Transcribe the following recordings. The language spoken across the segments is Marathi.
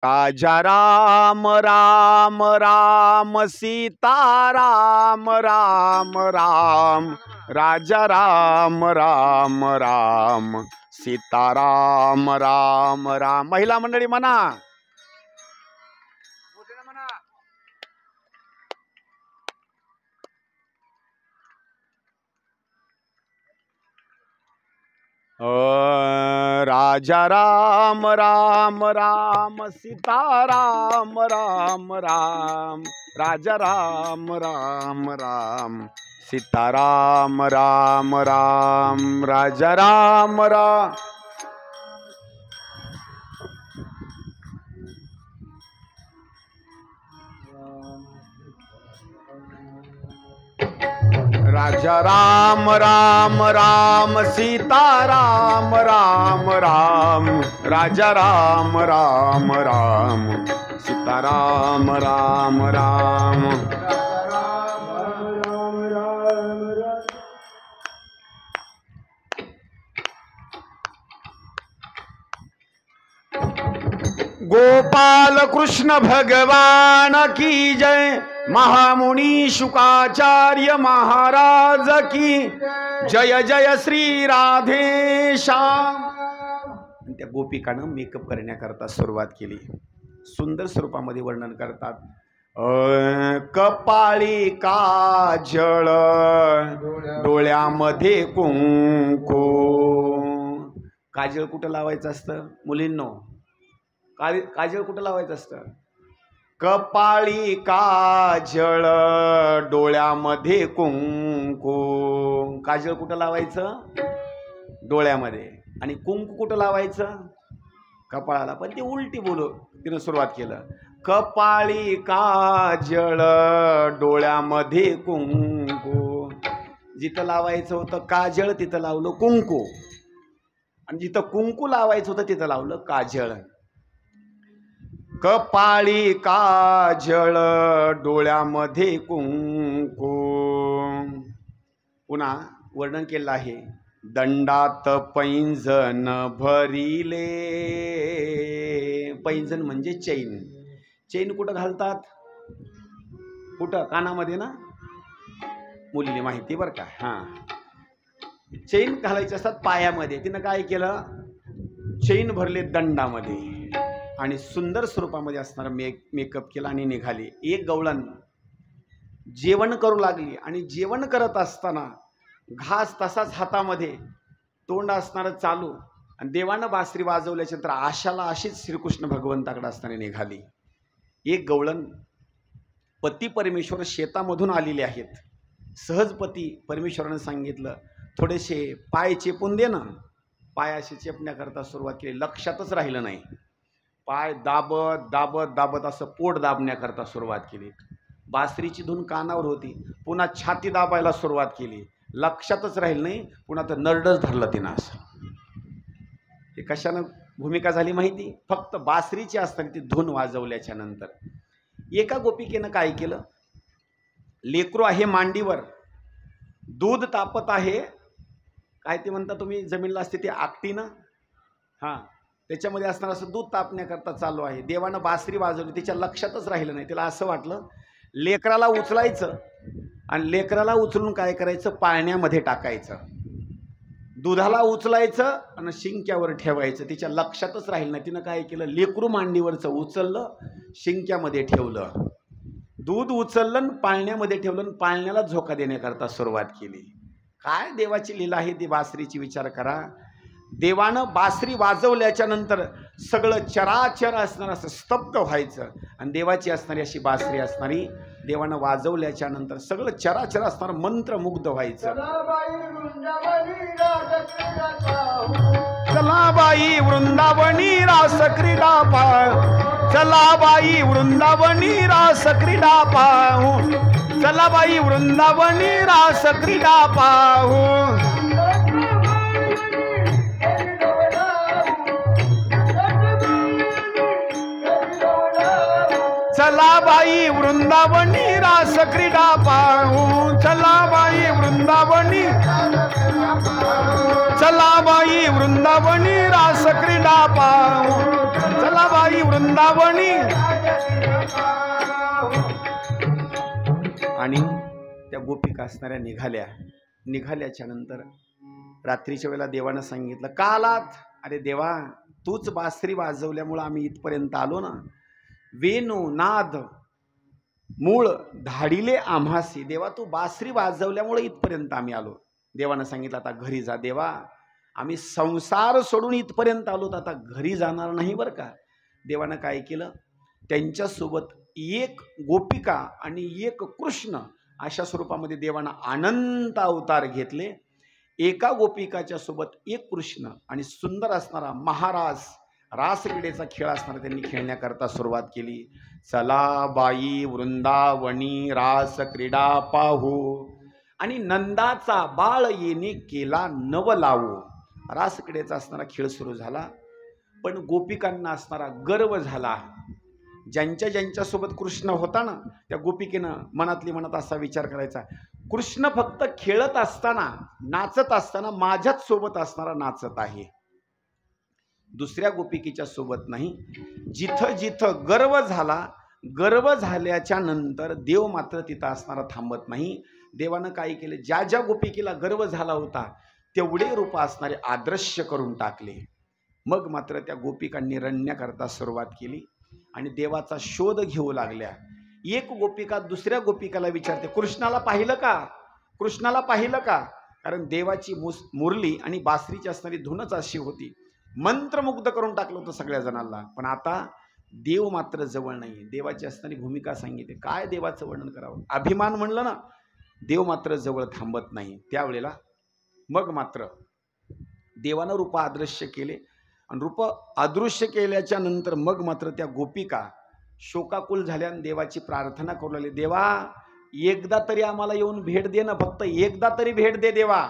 राजा राम राम राम सीता राम राम राम राजा राम राम राम सीता राम राम राम। महिला मंडळी म्हणा, राजा राम राम राम सीता राम राम राम राजा राम राम राम सीता राम राम राम राजा राम राम। राजा राम राम राम सीता राम राम राम राजा राम राम राम सीता राम राम राम। गोपाल कृष्ण भगवान की जय। महामुनि शुकाचार्य महाराज की जय जय श्री राधे श्याम। त्या गोपिकानं मेकअप करण्याकरता सुरुवात केली। सुंदर स्वरूपामध्ये वर्णन करतात। कपाळी काजळ डोळ्यामध्ये कुंकू। काजळ कुठं लावायचं असतं मुलींनो? काजळ कुठं लावायचं असतं? कपाळी काजळ डोळ्यामध्ये कुंकू। काजळ कुठं लावायचं? डोळ्यामध्ये। आणि कुंकू कुठं लावायचं? कपाळाला। पण ती उलटी बोलू तिनं सुरुवात केलं। कपाळी काजळ डोळ्यामध्ये कुंकू। जिथं लावायचं होतं काजळ तिथं लावलं कुंकू, आणि जिथं कुंकू लावायचं होतं तिथं लावलं काजळ। कपाळी काजळ डोळ्यामध्ये कुंकू। पुन्हा वर्णन केलं आहे। दंडात पैंजन भरिले। पैंजन म्हणजे चैन। चैन कुठं घालतात? कुठं? कानामध्ये ना? मुलीने माहिती बरं का? हां, चैन घालायचे असतात पायामध्ये। तिनं काय केलं? चैन भरले दंडामध्ये आणि सुंदर स्वरूपामध्ये असणारा मेकअप केला आणि निघाली। एक गवळण जेवण करू लागली आणि जेवण करत असताना घास तसाच हातामध्ये, तोंड असणारं चालू, आणि देवानं बासरी वाजवल्याच्या नंतर आशाला अशीच श्रीकृष्ण भगवंताकडे असताना निघाली। एक गवळण पती परमेश्वर शेतामधून आलेले आहेत। सहज पती परमेश्वरानं सांगितलं थोडेसे पाय चेपून दे ना। पायाशी चेपण्याकरता सुरुवात केली। लक्षातच राहिलं नाही। पाय दाबत दाबत दाबत असं पोट दाबण्याकरता सुरुवात केली। बासरीची धून कानावर होती। पुन्हा छाती दाबायला सुरुवात केली। लक्षातच राहिलं नाही। पुन्हा तर नरडच धरलं तिनं असं। हे कशानं भूमिका झाली माहिती? फक्त बासरीची असताना ती धून वाजवल्याच्या नंतर एका गोपिकेनं काय केलं? लेकरू आहे मांडीवर, दूध तापत आहे, काय ते म्हणता तुम्ही जमिनीला असते ते आकटीनं, हां, त्याच्यामध्ये असणारं असं दूध तापण्याकरता चालू आहे। देवानं बासरी वाजवली, तिच्या लक्षातच राहिलं नाही। तिला असं वाटलं लेकराला उचलायचं आणि लेकराला उचलून काय करायचं? पाळण्यामध्ये टाकायचं। दुधाला उचलायचं आणि शिंक्यावर ठेवायचं। तिच्या लक्षातच राहिलं नाही। तिनं काय केलं? लेकरू मांडीवरचं उचललं, शिंक्यामध्ये ठेवलं, दूध उचललं आणि पाळण्यामध्ये ठेवलं आणि पाळण्याला झोका देण्याकरता सुरुवात केली। काय देवाची लीला आहे ती बासरीची, विचार करा। देवानं बासरी वाजवल्याच्या नंतर सगळं चराचर असणारं असं स्तब्ध व्हायचं, आणि देवाची असणारी अशी बासरी असणारी देवानं वाजवल्याच्या नंतर सगळं चराचर असणारं मंत्रमुग्ध व्हायचं। चला बाई वृंदावनी रास क्रीडा पाहू। चला बाई वृंदावनी रास क्रीडा पाहू। चला बाई वृंदावनी रास क्रीडा पाहू। चला बाई वृंदावनी रास क्रीडा पाहू, चला बाई वृंदावनी, चला बाई वृंदावनी रास क्रीडा पाहू, चला बाई वृंदावनी. आणि त्या गोपिका असणाऱ्या निघाल्याच्या नंतर रात्रीच्या वेळेला देवानं सांगितलं, का आलात? अरे देवा, तूच बासरी वाजवल्यामुळं आम्ही इथपर्यंत आलो ना. वेणू नाद मूळ धाडिले आम्हासी. देवा, तू बासरी वाजवल्यामुळे इथपर्यंत आम्ही आलो. देवानं सांगितलं, आता घरी जा. देवा, आम्ही संसार सोडून इथपर्यंत आलो, तर आता घरी जाणार नाही बरं का. देवानं काय केलं, त्यांच्यासोबत एक गोपिका आणि एक कृष्ण अशा स्वरूपामध्ये देवानं अनंत अवतार घेतले. एका गोपिकाच्या सोबत एक कृष्ण आणि सुंदर असणारा महाराज रासक्रीडेचा खेळ असणारा त्यांनी खेळण्याकरता सुरुवात केली. चला बाई वृंदावनी रास क्रीडा पाहू. आणि नंदाचा बाळ येणे केला नव लावू. रासक्रीडेचा असणारा खेळ सुरू झाला. पण गोपिकांना असणारा गर्व झाला. ज्यांच्यासोबत कृष्ण होता ना, त्या गोपिकेनं मनातली मनात असा विचार करायचा, कृष्ण फक्त खेळत असताना, नाचत असताना माझ्याच सोबत असणारा नाचत आहे, दुसऱ्या गोपिकेच्या सोबत नाही. जिथं जिथं गर्व झाल्याच्या नंतर देव मात्र तिथं असणारा थांबत नाही. देवानं काय केलं, ज्या ज्या गोपिकेला गर्व झाला होता तेवढे रूप असणारे आदृश्य करून टाकले. मग मात्र त्या गोपिकांनी रडण्याकरता सुरुवात केली आणि देवाचा शोध घेऊ लागल्या. एक गोपिका दुसऱ्या गोपिकाला विचारते, कृष्णाला पाहिलं का? कृष्णाला पाहिलं का? कारण देवाची मुरली आणि बासरीची असणारी धुनच अशी होती, मंत्रमुग्ध करून टाकलं होतं सगळ्या जणांना. पण आता देव मात्र जवळ नाही. देवाची असणारी भूमिका सांगितली. काय देवाचं वर्णन करावं, अभिमान म्हणलं ना. देव मात्र जवळ थांबत नाही. त्यावेळेला मग मात्र देवानं रूप अदृश्य केले आणि रूप अदृश्य केल्याच्या नंतर मग मात्र त्या गोपिका शोकाकुल झाल्या आणि देवाची प्रार्थना करू लागली, देवा एकदा तरी आम्हाला येऊन भेट दे ना, फक्त एकदा तरी भेट दे देवा.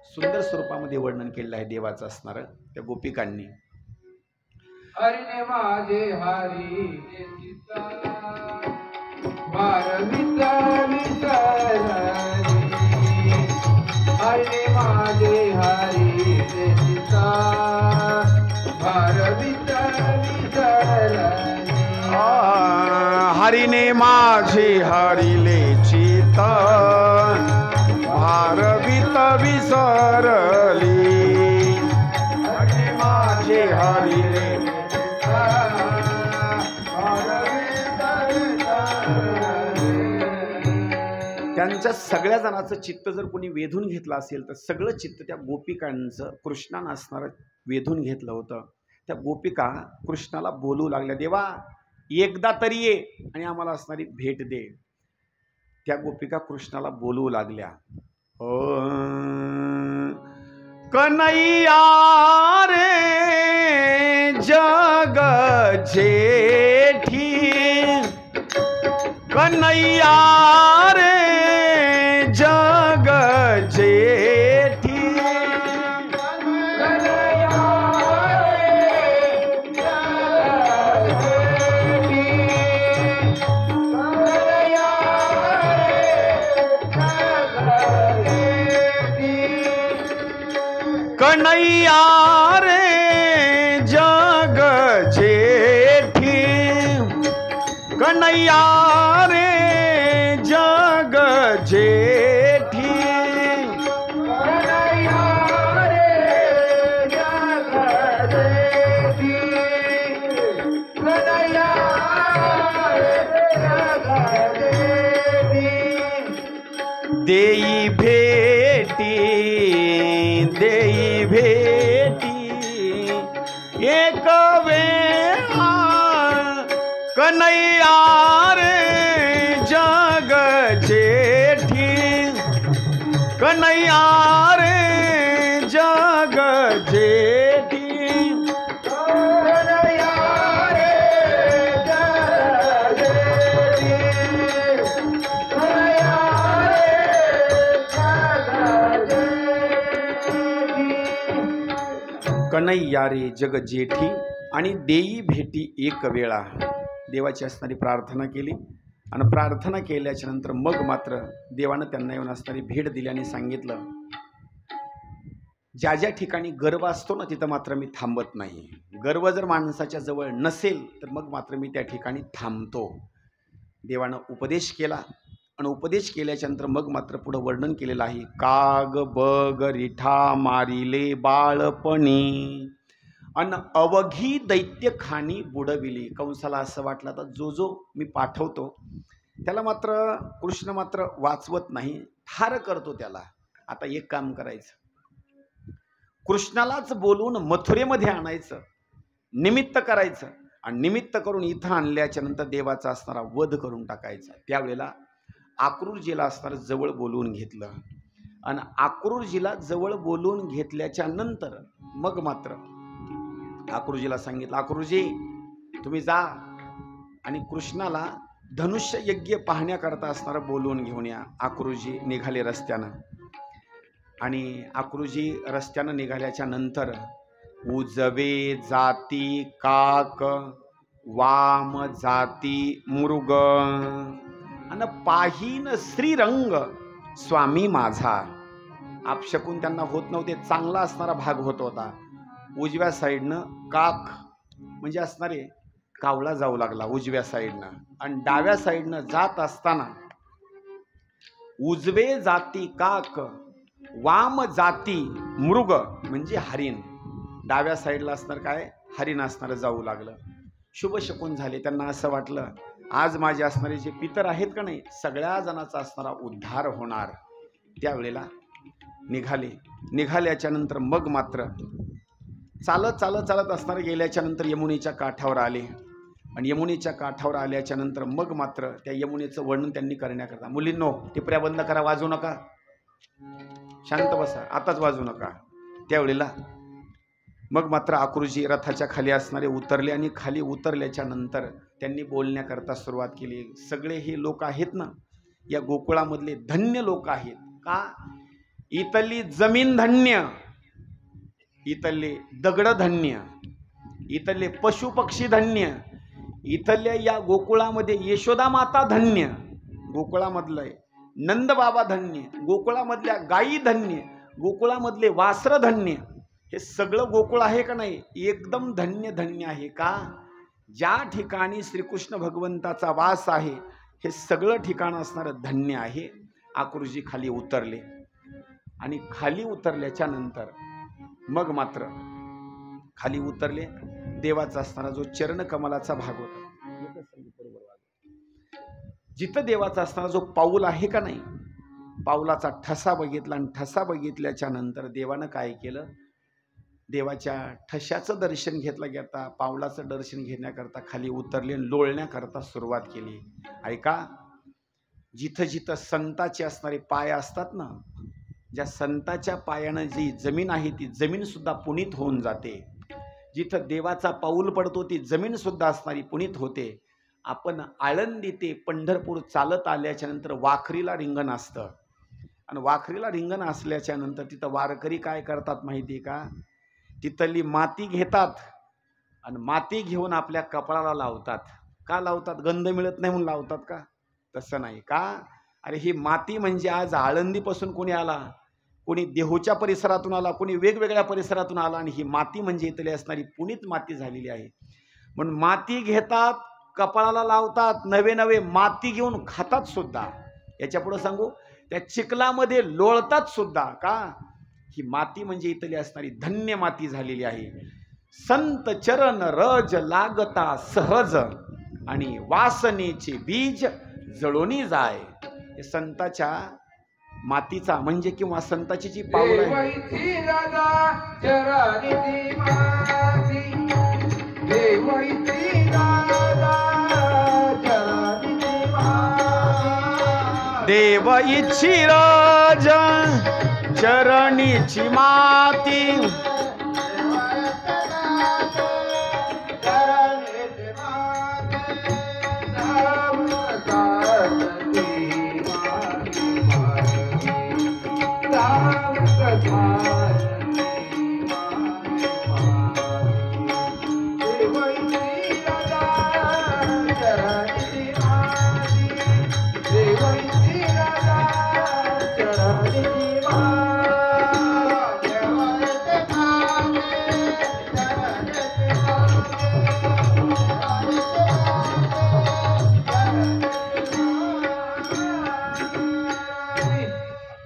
सुंदर स्वरूपामध्ये वर्णन केलेलं आहे देवाचं असणार त्या गोपिकांनी. हरिने माझे हरी हरिने माझे हरी हरिने माझे हरिले चिता भारवित विसरली. हरिने माझे हरिले त्यांच्या सगळ्या जणांचं चित्त जर कोणी वेधून घेतलं असेल तर सगळं चित्त त्या गोपिकांचं कृष्णानं असणारं वेधून घेतलं होतं. त्या गोपिका कृष्णाला बोलू लागल्या, देवा एकदा तरी ये आणि आम्हाला असणारी भेट दे. त्या गोपिका कृष्णाला बोलू लागल्या, कन्हैया रे जग जेठी, कन्हैया रे जग जेठी. कन्हैया रे जग जेठी, कन्हैया रे जग जेठी. देई भेटी, देई भेटी एक वेळा, कन्हैया रे जग जेठी, कन्हैया रे जग जेठी. कन्हैया रे जग जेठी आणि देई भेटी एक वेळा. देवाची असणारी प्रार्थना केली आणि प्रार्थना केल्याच्या नंतर मग मात्र देवानं त्यांना येऊन असणारी भेट दिली आणि सांगितलं, ज्या ज्या ठिकाणी गर्व असतो ना तिथं मात्र मी थांबत नाही. गर्व जर माणसाच्या जवळ नसेल तर मग मात्र मी त्या ठिकाणी थांबतो. देवानं उपदेश केला आणि उपदेश केल्याच्या नंतर मग मात्र पुढं वर्णन केलेलं आहे. काग बग रिठा मारिले बाळपणी अन अवघी दैत्य खाणी बुडविली. कंसाला असं वाटलं आता जो जो मी पाठवतो त्याला मात्र कृष्ण मात्र वाचवत नाही, ठार करतो त्याला. आता एक काम करायचं, कृष्णालाच बोलवून मथुरेमध्ये आणायचं, निमित्त करायचं आणि निमित्त करून इथं आणल्याच्या नंतर देवाचा असणारा वध करून टाकायचा. त्यावेळेला आक्रूरजीला असणारं जवळ बोलवून घेतलं आणि आक्रूरजीला जवळ बोलवून घेतल्याच्या नंतर मग मात्र आक्रूरजीला सांगितलं, आक्रूरजी तुम्ही जा आणि कृष्णाला धनुष्य यज्ञ पाहण्याकरता असणारं बोलवून घेऊन या. आक्रूरजी निघाले रस्त्यानं आणि आक्रूरजी रस्त्यानं निघाल्याच्या नंतर उजवे जाती काक वाम जाती मृग आणि पाहीन श्रीरंग स्वामी माझा. आपशकून त्यांना होत नव्हते, चांगला असणारा भाग होत होता. उजव्या साईडनं काक म्हणजे असणारे कावळा जाऊ लागला उजव्या साईडनं आणि डाव्या साईडनं जात असताना उजवे जाती काक वाम जाती मृग म्हणजे हरिण, डाव्या साईडला असणार काय हरिण असणारं जाऊ लागलं. शुभ शकून झाले. त्यांना असं वाटलं आज माझे असणारे जे पितर आहेत का नाही सगळ्या जणांचा असणारा उद्धार होणार. त्यावेळेला निघाल्याच्या नंतर मग मात्र चालत चालत चालत असणारे गेल्याच्या नंतर यमुनेच्या काठावर आले आणि यमुनेच्या काठावर आल्याच्या नंतर मग मात्र त्या यमुनेचं वर्णन त्यांनी करण्याकरता, मुलींनो टिपऱ्या बंद करा, वाजू नका, शांत बसा, आताच वाजू नका. त्यावेळेला मग मात्र आक्रूरजी रथाच्या खाली असणारे उतरले आणि खाली उतरल्याच्या नंतर त्यांनी बोलण्याकरता सुरुवात केली. सगळे हे लोक आहेत ना या गोकुळामधले धन्य लोक आहेत. का? इथली जमीन धन्य, इथले दगड धन्य, इथले पशु पक्षी धन्य, इथल्या या गोकुळामध्ये यशोदा माता धन्य, गोकुळामधलं नंद बाबा धन्य, गोकुळामधल्या गायी धन्य, गोकुळामधले वासर धन्य. हे सगळं गोकुळ आहे का नाही एकदम धन्य धन्य आहे. का? ज्या ठिकाणी श्रीकृष्ण भगवंताचा वास आहे हे सगळं ठिकाण असणारं धन्य आहे. आक्रूरजी खाली उतरले आणि खाली उतरल्याच्या नंतर मग मात्र खाली उतरले. देवाचा असणारा जो चरणकमलाचा भाग होता जिथं देवाचा असणारा जो पाऊल आहे का नाही पाऊलाचा ठसा बघितला आणि ठसा बघितल्याच्या नंतर देवानं काय केलं, देवाच्या ठशाचं दर्शन घेतलं घेता पावलाचं दर्शन घेण्याकरता खाली उतरले आणि लोळण्याकरता सुरुवात केली. ऐका, जिथं जिथं संताचे असणारे पाय असतात ना, ज्या संताच्या पायानं जी जमीन आहे ती जमीन सुद्धा पुनीत होऊन जाते. जिथं देवाचा पाऊल पडतो ती जमीन सुद्धा असणारी पुनीत होते. आपण आळंदी ते पंढरपूर चालत आल्याच्या नंतर वाखरीला रिंगण असतं आणि वाखरीला रिंगण असल्याच्या नंतर तिथं वारकरी काय करतात माहिती आहे का, तिथली माती घेतात आणि माती घेऊन आपल्या कपाळाला लावतात. का लावतात? गंध मिळत नाही म्हणून लावतात का? तसं नाही. का? अरे ही माती म्हणजे आज आळंदीपासून कोणी आला, कोणी देहूच्या परिसरातून आला, कोणी वेगवेगळ्या परिसरातून आला आणि ही माती म्हणजे इथली असणारी पुनीत माती झालेली आहे. म्हणून माती घेतात, कपाळाला लावतात, नवे नवे माती घेऊन खातात सुद्धा. याच्या पुढे सांगू, त्या चिखलामध्ये लोळतात सुद्धा. का? ही माती म्हणजे इथली असणारी धन्य माती झालेली आहे. संत चरण रज लागता सहज आणि वासनेचे बीज जळोनी जाय. हे संताच्या मातीचा म्हणजे किंवा संताची जी पावलं देव इच्छी राज चरणीची माती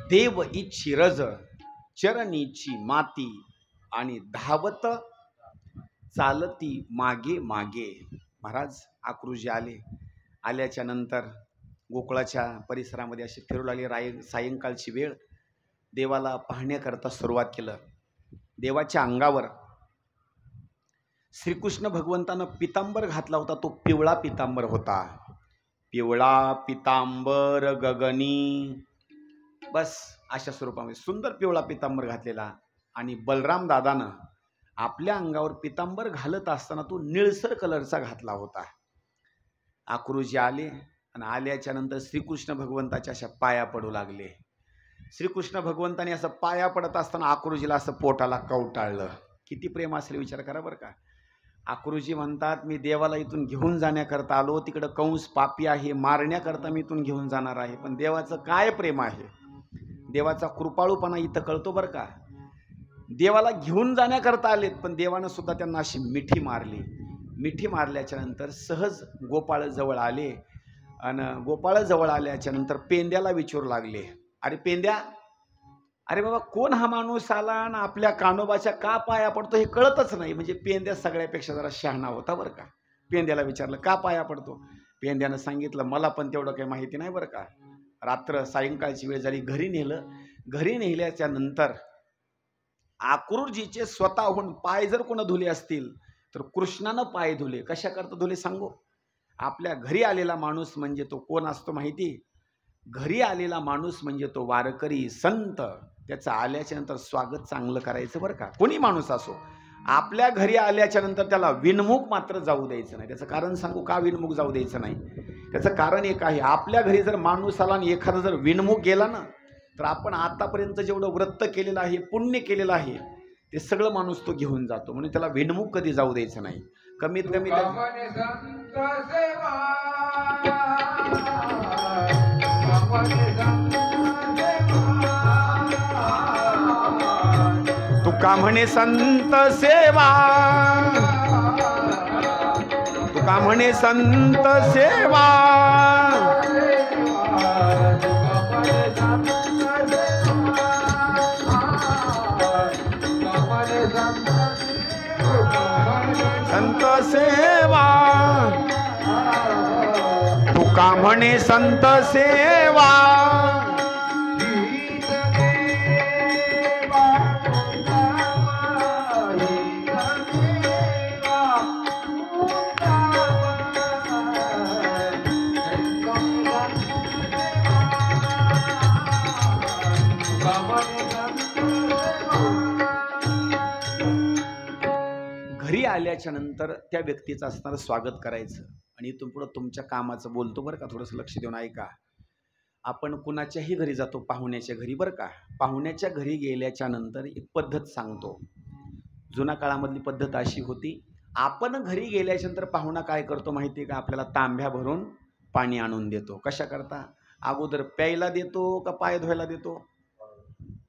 देव इच्छी रज चरणीची माती आणि धावत चालती मागे मागे. महाराज आक्रोशी आल्याच्या नंतर गोकुळाच्या परिसरामध्ये अशी फिरू लागली. सायंकाळची वेळ. देवाला पाहण्याकरता सुरुवात केलं. देवाच्या अंगावर श्रीकृष्ण भगवंतानं पितांबर घातला होता. तो पिवळा पितांबर होता. पिवळा पितांबर गगनी, बस अशा स्वरूपामध्ये सुंदर पिवळा पितांबर घातलेला. आणि बलराम दादानं आपल्या अंगावर पितांबर घालत असताना तो निळसर कलरचा घातला होता. आक्रोशी आले आणि आल्याच्या नंतर श्रीकृष्ण भगवंताच्या अशा पाया पडू लागले. श्रीकृष्ण भगवंताने असं पाया पडत असताना आक्रोशीला असं पोटाला कवटाळलं. किती प्रेम असेल विचार करा बरं का. आक्रोशी म्हणतात, मी देवाला इथून घेऊन जाण्याकरता आलो, तिकडं कंस पापी आहे, मारण्याकरता मी इथून घेऊन जाणार आहे, पण देवाचं काय प्रेम आहे, देवाचा कृपाळूपणा इथं कळतो बरं का. देवाला घेऊन जाण्याकरता आलेत, पण देवानं सुद्धा त्यांना अशी मिठी मारली. मिठी मारल्याच्या नंतर सहज गोपाळ जवळ आले आणि गोपाळ जवळ आल्याच्या नंतर पेंद्याला विचारू लागले, अरे पेंद्या, अरे बाबा कोण हा माणूस आला आणि आपल्या कान्होबाच्या का पाया पडतो हे कळतच नाही. म्हणजे पेंद्या सगळ्यापेक्षा जरा शहाणा होता बरं का. पेंद्याला विचारलं का पाया पडतो. पेंद्यानं सांगितलं, मला पण तेवढं काही माहिती नाही बरं का. रात्र सायंकाळची वेळ झाली. घरी नेलं. घरी नेल्याच्या नंतर आक्रोशीचे स्वतःहून पाय जर कोण धुले असतील तर कृष्णानं पाय धुले. कशा करता धुले सांगू. आपल्या घरी आलेला माणूस म्हणजे तो कोण असतो माहिती. घरी आलेला माणूस म्हणजे तो वारकरी संत. त्याचं आल्याच्या नंतर स्वागत चांगलं करायचं बरं का. कोणी माणूस असो, आपल्या घरी आल्याच्या नंतर त्याला विनमुख मात्र जाऊ द्यायचं नाही. त्याचं कारण सांगू का विनमुख जाऊ द्यायचं नाही. त्याचं कारण एक आहे, आपल्या घरी जर माणूस आला आणि एखादा जर विनमुख गेला ना, तर आपण आतापर्यंत जेवढं व्रत केलेलं आहे, पुण्य केलेलं आहे, ते सगळं माणूस तो घेऊन जातो. म्हणून त्याला विनमुख कधी जाऊ द्यायचं नाही. कमीत कमी तुका म्हणे संत सेवा, तुका म्हणे संत सेवा, संत सेवा, तुका म्हणे संत सेवा. घरी आल्याच्या नंतर त्या व्यक्तीचं असणारं स्वागत करायचं. आणि इथून पुढं तुमच्या कामाचं बोलतो बरं का, थोडंसं लक्ष देऊन ऐका. आपण कुणाच्याही घरी जातो, पाहुण्याच्या घरी बरं का. पाहुण्याच्या घरी गेल्याच्या नंतर एक पद्धत सांगतो. जुन्या काळामधली पद्धत अशी होती, आपण घरी गेल्याच्या नंतर पाहुणा काय करतो माहिती आहे का, आपल्याला तांब्या भरून पाणी आणून देतो. कशा करता, अगोदर प्यायला देतो का पाय धुवायला देतो.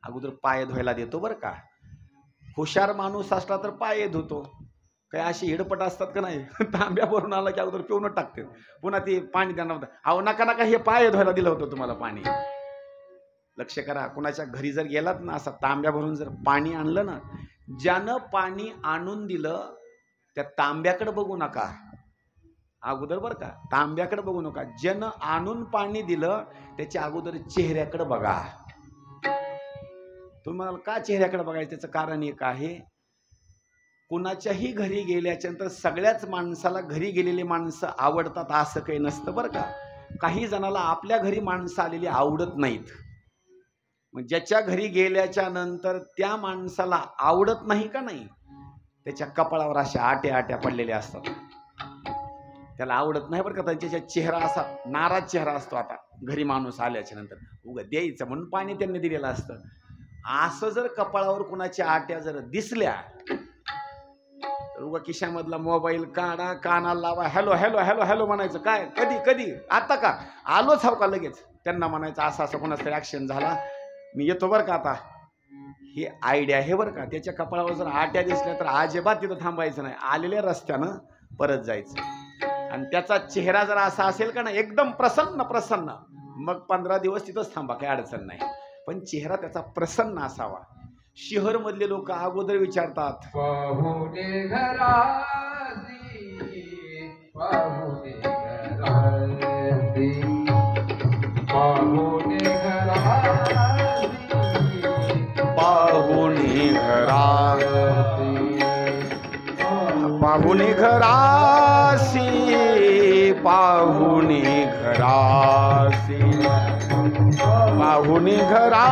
अगोदर पाय धुवायला देतो बरं का. हुशार माणूस असला तर पाय धुतो. काय अशी हिडपट असतात का नाही, तांब्या भरून आला की अगोदर पिऊनच टाकते, पुन्हा ते पाणी त्यांना होतं, अहो नका नका हे पाय धुवायला दिलं होतं तुम्हाला पाणी. लक्ष करा, कुणाच्या घरी जर गेलात ना, असा तांब्या भरून जर पाणी आणलं ना, ज्यानं पाणी आणून दिलं त्या तांब्याकडे बघू नका अगोदर बरं का. तांब्याकडे बघू नका. ज्यानं आणून पाणी दिलं त्याच्या अगोदर चेहऱ्याकडे बघा. तुम्हाला का चेहऱ्याकडे बघायचं, त्याचं कारण एक आहे, कुणाच्याही घरी गेल्याच्या नंतर सगळ्याच माणसाला घरी गेलेली माणसं आवडतात असं काही नसतं बरं का. काही जणाला आपल्या घरी माणसं आलेली आवडत नाहीत. मग ज्याच्या घरी गेल्याच्या नंतर त्या माणसाला आवडत नाही का नाही, त्याच्या कपाळावर अशा आट्या आट्या पडलेल्या असतात. त्याला आवडत नाही बरं का. त्यांच्या चेहरा असा नाराज चेहरा असतो. आता घरी माणूस आल्याच्या नंतर उगा द्यायचं म्हणून पाणी त्यांनी दिलेलं असतं. असं जर कपाळावर कुणाच्या आट्या जर दिसल्या तर उगा खिशामधला मोबाईल काढा, कानाला लावा, हॅलो हॅलो हॅलो हॅलो म्हणायचं. काय कधी कधी आता का आलोच हव का लगेच. त्यांना म्हणायचं असं असं कोणाचा ॲक्शन झाला, मी येतो बरं का आता. ही आयडिया आहे बरं का. त्याच्या कपाळावर जर आट्या दिसल्या तर अजिबात तिथं थांबायचं नाही, आलेल्या रस्त्यानं परत जायचं. आणि त्याचा चेहरा जर असा असेल का ना एकदम प्रसन्न प्रसन्न, मग 15 दिवस तिथंच थांबा, काही अडचण नाही. पण चेहरा त्याचा प्रसन्न असावा. शहर मधले लोक अगोदर विचारतात, पाहुणे घरासी, पाहुणे घरासी, पाहुणे घरासी, पाहुणे घरासी, पाहुणे घरासी, पाहुणे घरा,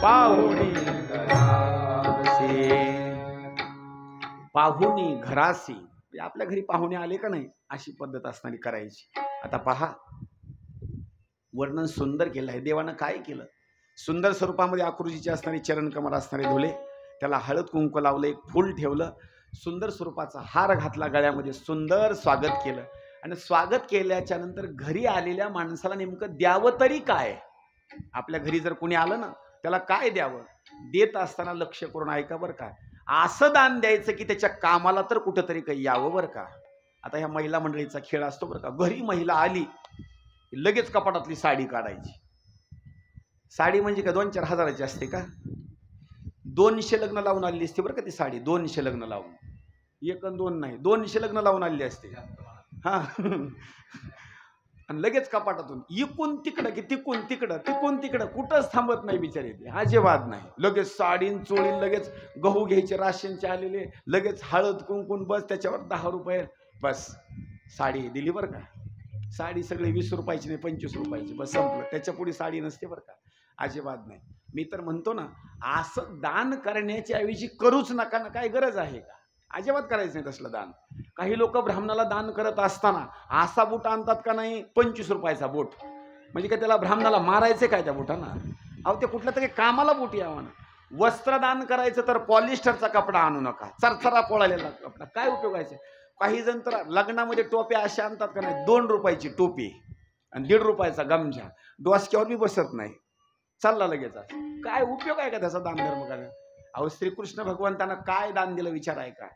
पाहुणे घरासी, पाहुणे घरासी. आपल्या घरी पाहुणे आले का नाही अशी पद्धत असणारी करायची. आता पहा, वर्णन सुंदर केलं आहे देवानं. काय केलं? सुंदर स्वरूपामध्ये आकृतीचे असणारे चरण कमर असणारे धुले, त्याला हळद कुंकू लावलं, एक फूल ठेवलं, सुंदर स्वरूपाचा हार घातला गळ्यामध्ये, सुंदर स्वागत केलं. आणि स्वागत केल्याच्या नंतर घरी आलेल्या माणसाला नेमकं द्यावं तरी काय? आपल्या घरी जर कोणी आलं ना त्याला काय द्यावं? देत असताना लक्ष करून ऐका बरं का. असं दान द्यायचं की त्याच्या कामाला तर कुठंतरी काही यावं बरं का. आता ह्या महिला मंडळीचा खेळ असतो बरं का. घरी महिला आली लगेच कपाटातली साडी काढायची. साडी म्हणजे का 2-4 हजाराची असते का? 200 लग्न लावून आलेली असते बरं का ती साडी. 200 लग्न लावून, 1 आणि 2 नाही, 200 लग्न लावून आलेली असते. हा आणि लगेच कपाटातून इकून तिकडं की तिकून तिकडं, तिकून तिकडं, कुठंच थांबत नाही बिचारे ते, अजिबात नाही. लगेच साडीन चोळीन, लगेच गहू घ्यायचे राशनचे आलेले, लगेच हळद कुंकून, बस त्याच्यावर 10 रुपये, बस साडी दिली बरं का. साडी सगळी 20 रुपयाची नाही 25 रुपयाची, बस संपलं. त्याच्या पुढे साडी नसते बरं का, अजिबात नाही. मी तर म्हणतो ना, असं दान करण्याच्या ऐवजी करूच नका ना. काय गरज आहे का? अजिबात करायचं नाही तसलं दान. काही लोक ब्राह्मणाला दान करत असताना असा बूट आणतात का नाही, 25 रुपयाचा बूट, म्हणजे काय त्याला ब्राह्मणाला मारायचं काय त्या बुटांना? अहो ते कुठल्या तरी कामाला बूट यावं ना. वस्त्रदान करायचं तर पॉलिस्टरचा कपडा आणू नका, चरचरा पोळालेला कपडा, काय उपयोगायचं? काही जण तर लग्नामध्ये टोप्या अशा आणतात का नाही, 2 रुपयाची टोपी आणि 1.5 रुपयाचा गमछा, डोसक्यावर बी बसत नाही, चालला लगेच. काय उपयोग आहे का त्याचा दान धर्म करायला? अहो श्रीकृष्ण भगवंतांना काय दान दिलं विचार आहे का?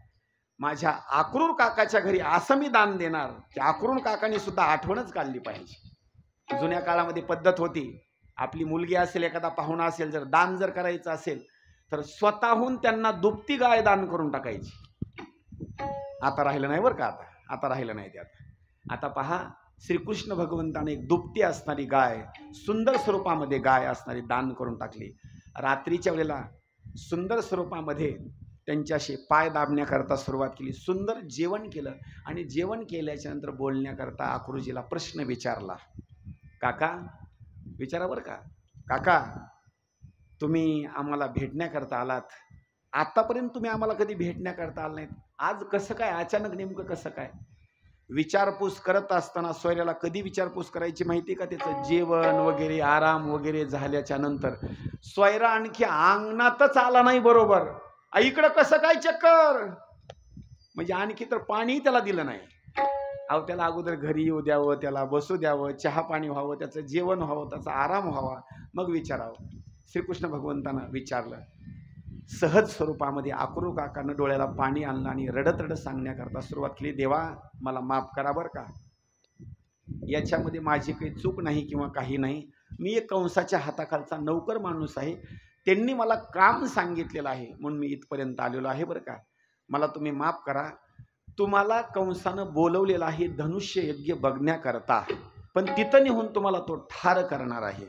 माझ्या आक्रूर काकाच्या घरी असं मी दान देणार की आक्रूर काकांनी सुद्धा आठवणच काढली पाहिजे. जुन्या काळामध्ये पद्धत होती, आपली मुलगी असेल, एखादा पाहुणा असेल, जर दान जर करायचं असेल तर स्वतःहून त्यांना दुभती गाय दान करून टाकायची. आता राहिलं नाही बरं का, आता राहिलं नाही त्यात. आता पहा, श्रीकृष्ण भगवंताने एक दुभती असणारी गाय, सुंदर स्वरूपामध्ये गाय असणारी दान करून टाकली. रात्रीच्या वेळेला सुंदर स्वरूपामध्ये त्यांच्याशी पाय दाबण्याकरता सुरुवात केली, सुंदर जेवण केलं आणि जेवण केल्याच्या नंतर बोलण्याकरता आकृजीला प्रश्न विचारला. काका विचारा बरं का, काका तुम्ही आम्हाला भेटण्याकरता आलात, आतापर्यंत तुम्ही आम्हाला कधी भेटण्याकरता आला नाहीत, आज कसं काय अचानक, नेमकं कसं काय? विचारपूस करत असताना सोयऱ्याला कधी विचारपूस करायची माहिती का? त्याचं जेवण वगैरे आराम वगैरे झाल्याच्या नंतर सोयरा आणखी अंगणातच आला नाही बरोबर, इकडं कसं काय चक्कर, म्हणजे आणखी तर पाणी त्याला दिलं नाही. अहो त्याला अगोदर घरी येऊ द्यावं, त्याला बसू द्यावं, चहा पाणी व्हावं, त्याचं जेवण व्हावं, त्याचा आराम व्हावा, मग विचारावं. श्रीकृष्ण भगवंतानं विचारलं. सहज स्वरूपामध्ये आक्रूर काकानं डोळ्याला पाणी आणलं आणि रडत रडत सांगण्याकरता सुरुवात केली. देवा मला माफ करा बरं का, याच्यामध्ये माझी काही चूक नाही किंवा काही नाही. मी एक कंसाच्या हाताखालचा नौकर माणूस आहे, त्यांनी मला काम सांगितलेलं आहे म्हणून मी इथपर्यंत आलेलो आहे बरं का. मला तुम्ही माफ करा. तुम्हाला कंसानं बोलवलेलं आहे धनुष्य यज्ञ बघण्याकरता, पण तिथं निघून तुम्हाला तो ठार करणार आहे.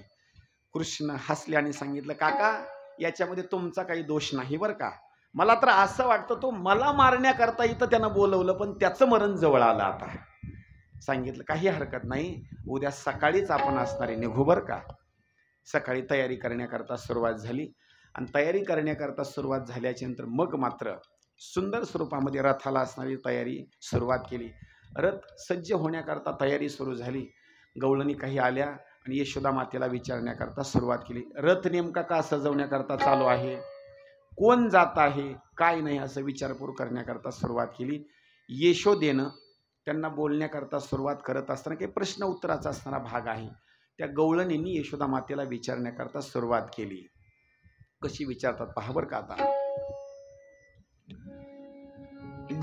कृष्ण हसले आणि सांगितलं, काका याच्यामध्ये तुमचा काही दोष नाही बरं का. मला तर असं वाटतं तो मला मारण्याकरता इथं त्यानं बोलवलं, पण त्याचं मरण जवळ आलं. आता सांगितलं काही हरकत नाही, उद्या सकाळीच आपण असणारे निघू बरं का. सकाळी तयारी करण्याकरता सुरुवात झाली आणि तयारी करण्याकरता सुरुवात झाल्याच्या नंतर मग मात्र सुंदर स्वरूपामध्ये रथाला असणारी तयारी सुरुवात केली. रथ सज्ज होण्याकरता तयारी सुरू झाली. गवळणी काही आल्या आणि यशोदा मातेला विचारण्याकरता सुरुवात केली, रथ नेमका का सजवण्याकरता चालू आहे, कोण जात आहे, काय नाही, असं विचारपूर करण्याकरता सुरुवात केली. यशोदेनं त्यांना बोलण्याकरता सुरुवात करत असताना काही प्रश्न उत्तराचा असणारा भाग आहे, त्या गवळणींनी यशोदा मातेला विचारण्याकरता सुरुवात केली. कशी विचारतात पहा बरं का. आता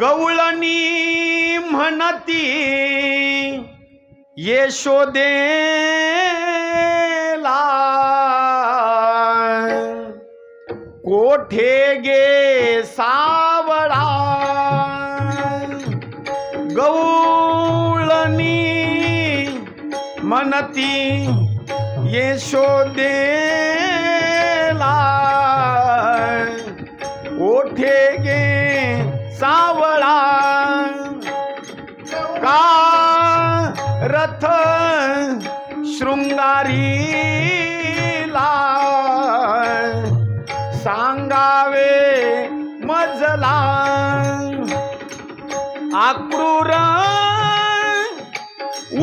गवळणी म्हणती यशोदेला, ओठे गे सावळा गवळणी म्हणती यशोदेला ओठे गे सावळा का रथ शृंगारीला सांगावे मजला आक्रूर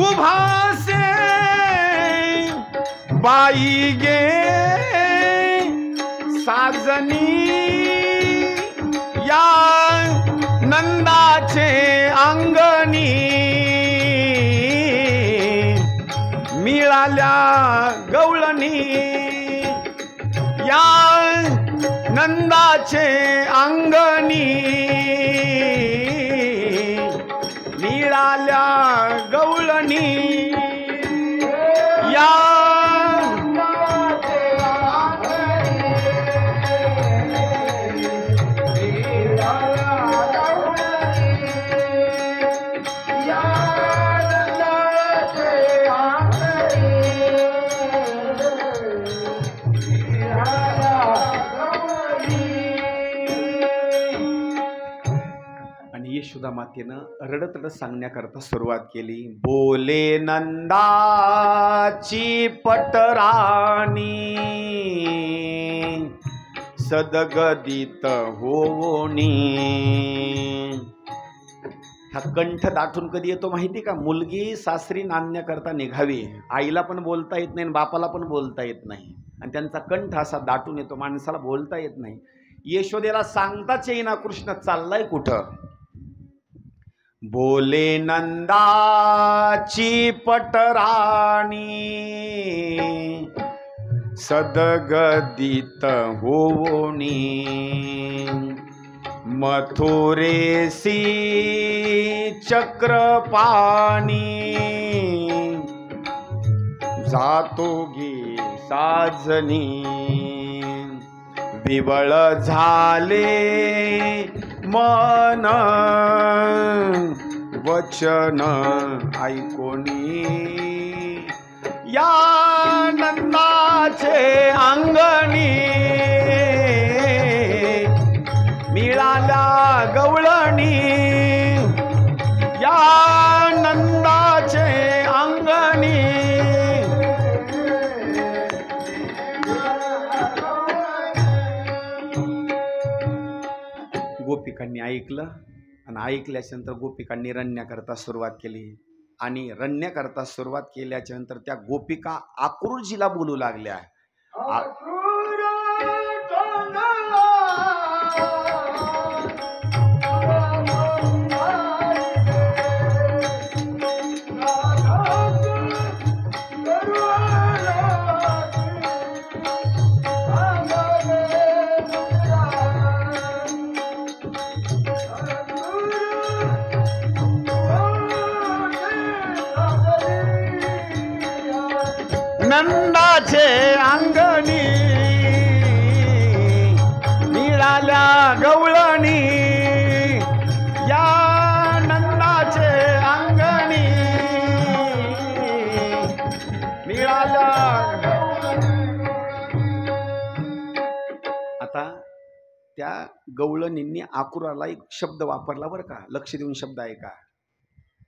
उभासे बाई गे साजनी या नंदाचे अंगणी मिळाल्या गवळणी या नंदाचे अंगणी मिळाल्या गवळणी या यशोदा मातेनं रडत रडत सांगण्याकरता सुरुवात केली. बोले नंदाची पटराणी सदगदित होवणी. हा कंठ दाटून कधी येतो माहिती का? मुलगी सासरी नांदण्याकरता निघावी, आईला पण बोलता येत नाही, बापाला पण बोलता येत नाही, आणि त्यांचा कंठ असा दाटून येतो, माणसाला बोलता येत नाही. यशोदेला सांगताच येईना कृष्ण चाललाय कुठं. बोले नंदाची पटराणी सदगदित होवणी. मथुरेसी चक्रपाणी जातो गे साजनी. विवळ झाले मन वचन ऐकोनी या नंदाचे अंगणी मिळाल्या गवळणी. या नंदाचे अंगणी गोपिकांनी ऐकलं, आणि ऐकल्याच्या नंतर गोपिकांनी रडण्याकरता सुरुवात केली. आणि रडण्याकरता सुरुवात केल्याच्या नंतर त्या गोपिका आक्रूरजीला बोलू लागल्या. नंदाचे अंगणी मिळाल्या गवळणी. या नंदाचे अंगणी मिळाल्या. आता त्या गवळणींनी आक्रूराला एक शब्द वापरला बरं का, लक्ष देऊन शब्द आहे का.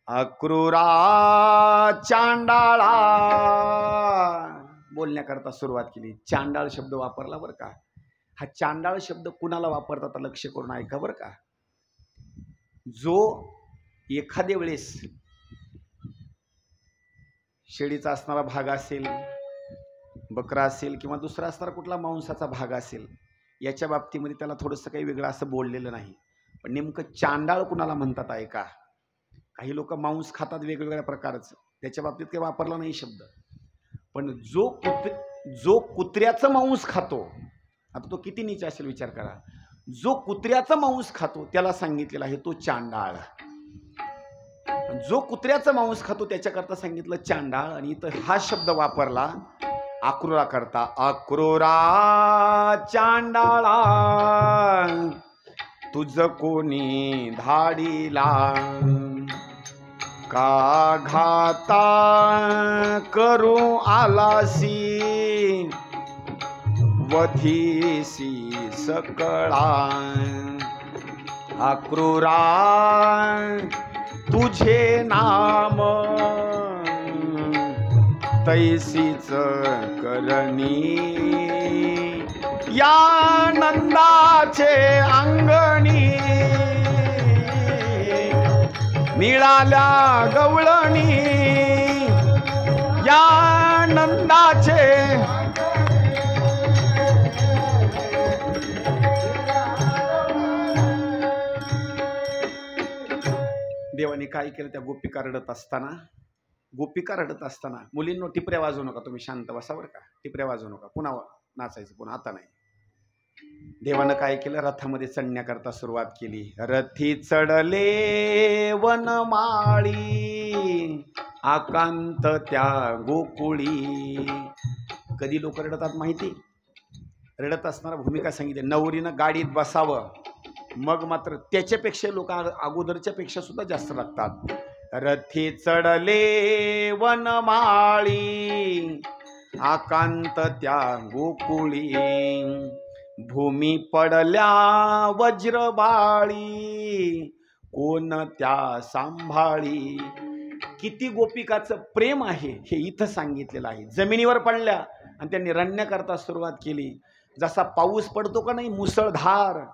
आक्रूरा चांडाळा बोलण्याकरता सुरुवात केली. चांडाळ शब्द वापरला बरं का. हा चांडाळ शब्द कुणाला वापरतात लक्ष करून ऐका बरं का. जो एखाद्या वेळेस शेळीचा असणारा भाग असेल, बकरा असेल, किंवा दुसरा असणारा कुठला मांसाचा भाग असेल, याच्या बाबतीमध्ये त्याला थोडंसं काही वेगळं असं बोललेलं नाही. पण नेमकं चांडाळ कुणाला म्हणतात ऐका. काही लोक मांस खातात वेगवेगळ्या प्रकारचं, त्याच्या बाबतीत काही वापरला नाही शब्द. पण जो कुत्र्याचं मांस खातो, आता तो किती नीच असेल विचार करा. जो कुत्र्याचं मांस खातो त्याला सांगितलेला आहे तो चांडाळ. जो कुत्र्याचं मांस खातो त्याच्याकरता सांगितलं चांडाळ. आणि इथं हा शब्द वापरला आक्रूरा करता आक्रूरा चांडाळा तुझ कोणी धाडीला का घाता करू आलासी वधीसी सकळा आक्रूरा तुझे नाम तैसीच करणी या नंदाचे अंगणी मिळाल्या गवळणी या नंदाचे देवाने काय केलं त्या गोपिका रडत असताना मुलींनो टिपऱ्या वाजवू नका, तुम्ही शांत बसा बरं का, टिपऱ्या वाजवू नका, पुन्हा नाचायचं पुन्हा, आता नाही. देवानं काय केलं, रथामध्ये चढण्याकरता सुरुवात केली. रथी चढले वनमाळी आकांत त्या गोकुळी. कधी लोक रडतात माहिती, रडत असणारा भूमिका सांगितली, नवरीनं गाडीत बसावं मग मात्र त्याच्यापेक्षा लोक अगोदरच्या पेक्षा सुद्धा जास्त लागतात. रथी चढले वनमाळी आकांत त्या गोकुळी भूमी पडल्या वज्रबाळी कोण त्या सांभाळी. किती गोपिकाचं प्रेम आहे हे इथं सांगितलेलं आहे. जमिनीवर पडल्या आणि त्यांनी रडण्याकरता सुरुवात केली. जसा पाऊस पडतो का नाही मुसळधार,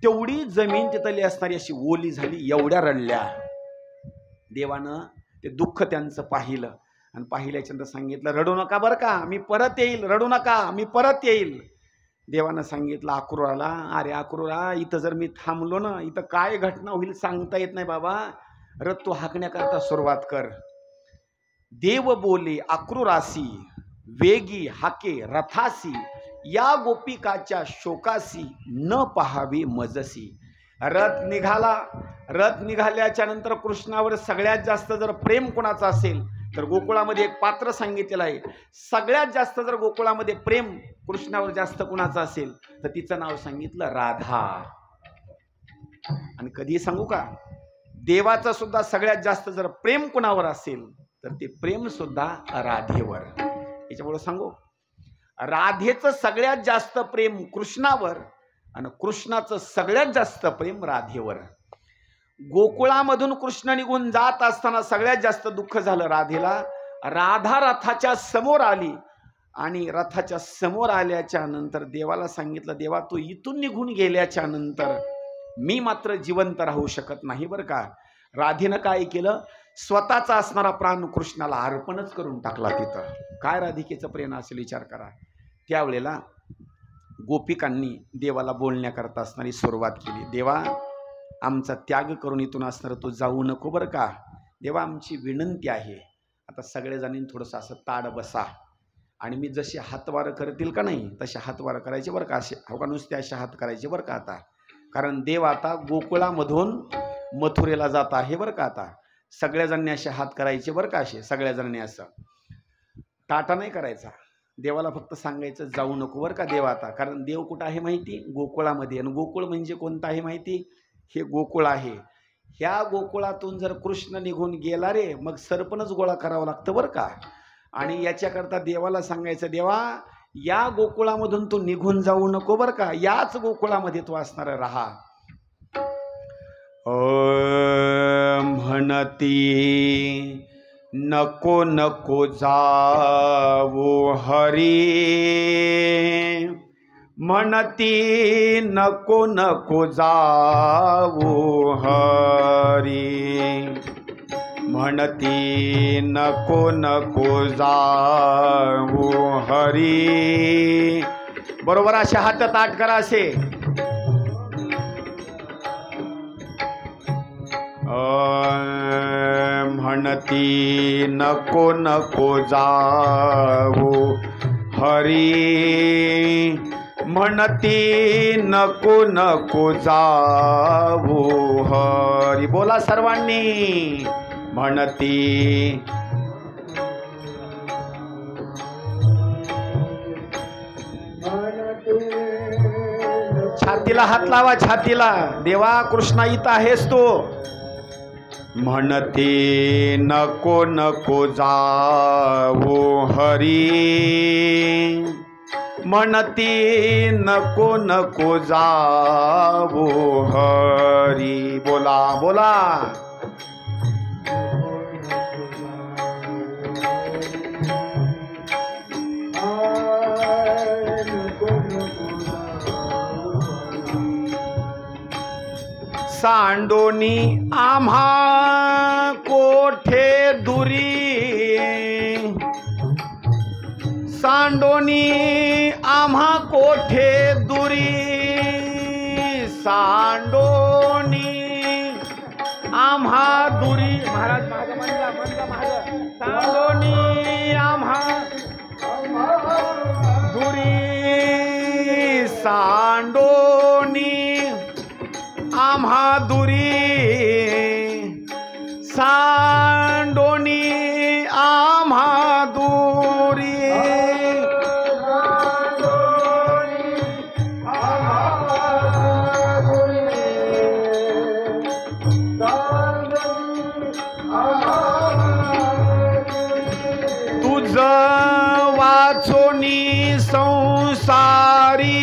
तेवढी जमीन तिथली असणारी अशी ओली झाली, एवढ्या रडल्या. देवानं ते दुःख त्यांचं पाहिलं आणि पाहिल्याच्यानंतर सांगितलं, रडू नका बरं का, मी परत येईल, रडू नका, मी परत येईल. देवानं सांगितलं आक्रूराला, अरे आक्रूरा, इथं जर मी थांबलो ना, इथं काय घटना होईल सांगता येत नाही बाबा, रथ तू हाकण्याकरता सुरुवात कर. देव बोले आक्रूरासी वेगी हाके रथासी या गोपिकाच्या शोकासी न पहावी मजसी. रथ निघाला. रथ निघाल्याच्या नंतर कृष्णावर सगळ्यात जास्त जर प्रेम कोणाचं असेल तर गोकुळामध्ये एक पात्र सांगितलेलं आहे. सगळ्यात जास्त जर गोकुळामध्ये प्रेम कृष्णावर जास्त कोणाचं असेल तर तिचं नाव सांगितलं राधा. आणि कधी सांगू का, देवाचं सुद्धा सगळ्यात जास्त जर प्रेम कोणावर असेल तर ते प्रेम सुद्धा राधेवर. याच्यामुळे सांगू, राधेचं सगळ्यात जास्त प्रेम कृष्णावर आणि कृष्णाचं सगळ्यात जास्त प्रेम राधेवर. गोकुळामधून कृष्ण निघून जात असताना सगळ्यात जास्त दुःख झालं राधेला. राधा रथाच्या समोर आली आणि रथाच्या समोर आल्याच्या नंतर देवाला सांगितलं, देवा तू इथून निघून गेल्याच्या नंतर मी मात्र जिवंत राहू शकत नाही बरं का. राधेनं काय केलं, स्वतःचा असणारा प्राण कृष्णाला अर्पणच करून टाकला. तिथं काय राधिकेचं प्रेम असेल विचार करा. त्यावेळेला गोपिकांनी देवाला बोलण्याकरता असणारी सुरुवात केली, देवा आमचा त्याग करून इथून असणार तू जाऊ नको बरं का. देवा आमची विनंती आहे, आता सगळेजणांनी थोडंसं असं ताड बसा आणि मी जसे हातवार करतील का नाही तसे हातवार करायचे बरं का. असे हो का, नुसते असे हात करायचे बरं का आता, कारण देव आता गोकुळामधून मथुरेला जात आहे बरं का. आता सगळ्याजणांनी असे हात करायचे बरं का, असे सगळ्याजणांनी असं टाटा नाही करायचा. देवाला फक्त सांगायचं जाऊ नको बरं का देव आता, कारण देव कुठं आहे माहिती, गोकुळामध्ये. आणि गोकुळ म्हणजे कोणतं आहे माहिती, हे गोकुळ आहे. ह्या गोकुळातून जर कृष्ण निघून गेला रे मग सरपणच गोळा करावं लागतं बरं का. आणि याच्याकरता देवाला सांगायचं, देवा या गोकुळामधून तू निघून जाऊ नको बरं का, याच गोकुळामध्ये तू असणार राहा. म्हणती नको नको जाऊ हरी, म्हणती नको नको जाऊ हरी, म्हणती नको नको जाऊ हरी. बरोबर असे हात ताट करा असे. म्हणती नको नको जाऊ हरी, म्हणती नको नको जाऊ हरी. बोला सर्वांनी, म्हणती छातीला हात लावा, छातीला. देवा कृष्णा इथं आहेस तू. म्हणते नको नको जाऊ हरी, म्हणती नको नको जाऊ हरी. बोला बोला. सांडोनी आम्हा कोठे दुरी, सांडोनी आम्हा कोठे दुरी, सांडोनी आम्हा दुरी. महाराज मागं म्हणला, सांडोनी आम्हा दुरी, सांडोनी आम्हा दुरी, सांडोनी आम्हा दुरी. तुझ वाचोनी संसारी,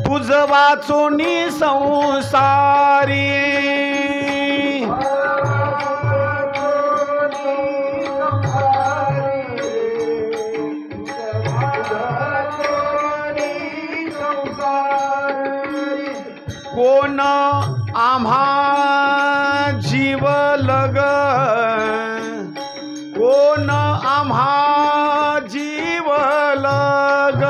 तुझ वाचोनी संसारी, कोण आम्हा जीवलग, कोण आम्हा जीवलग.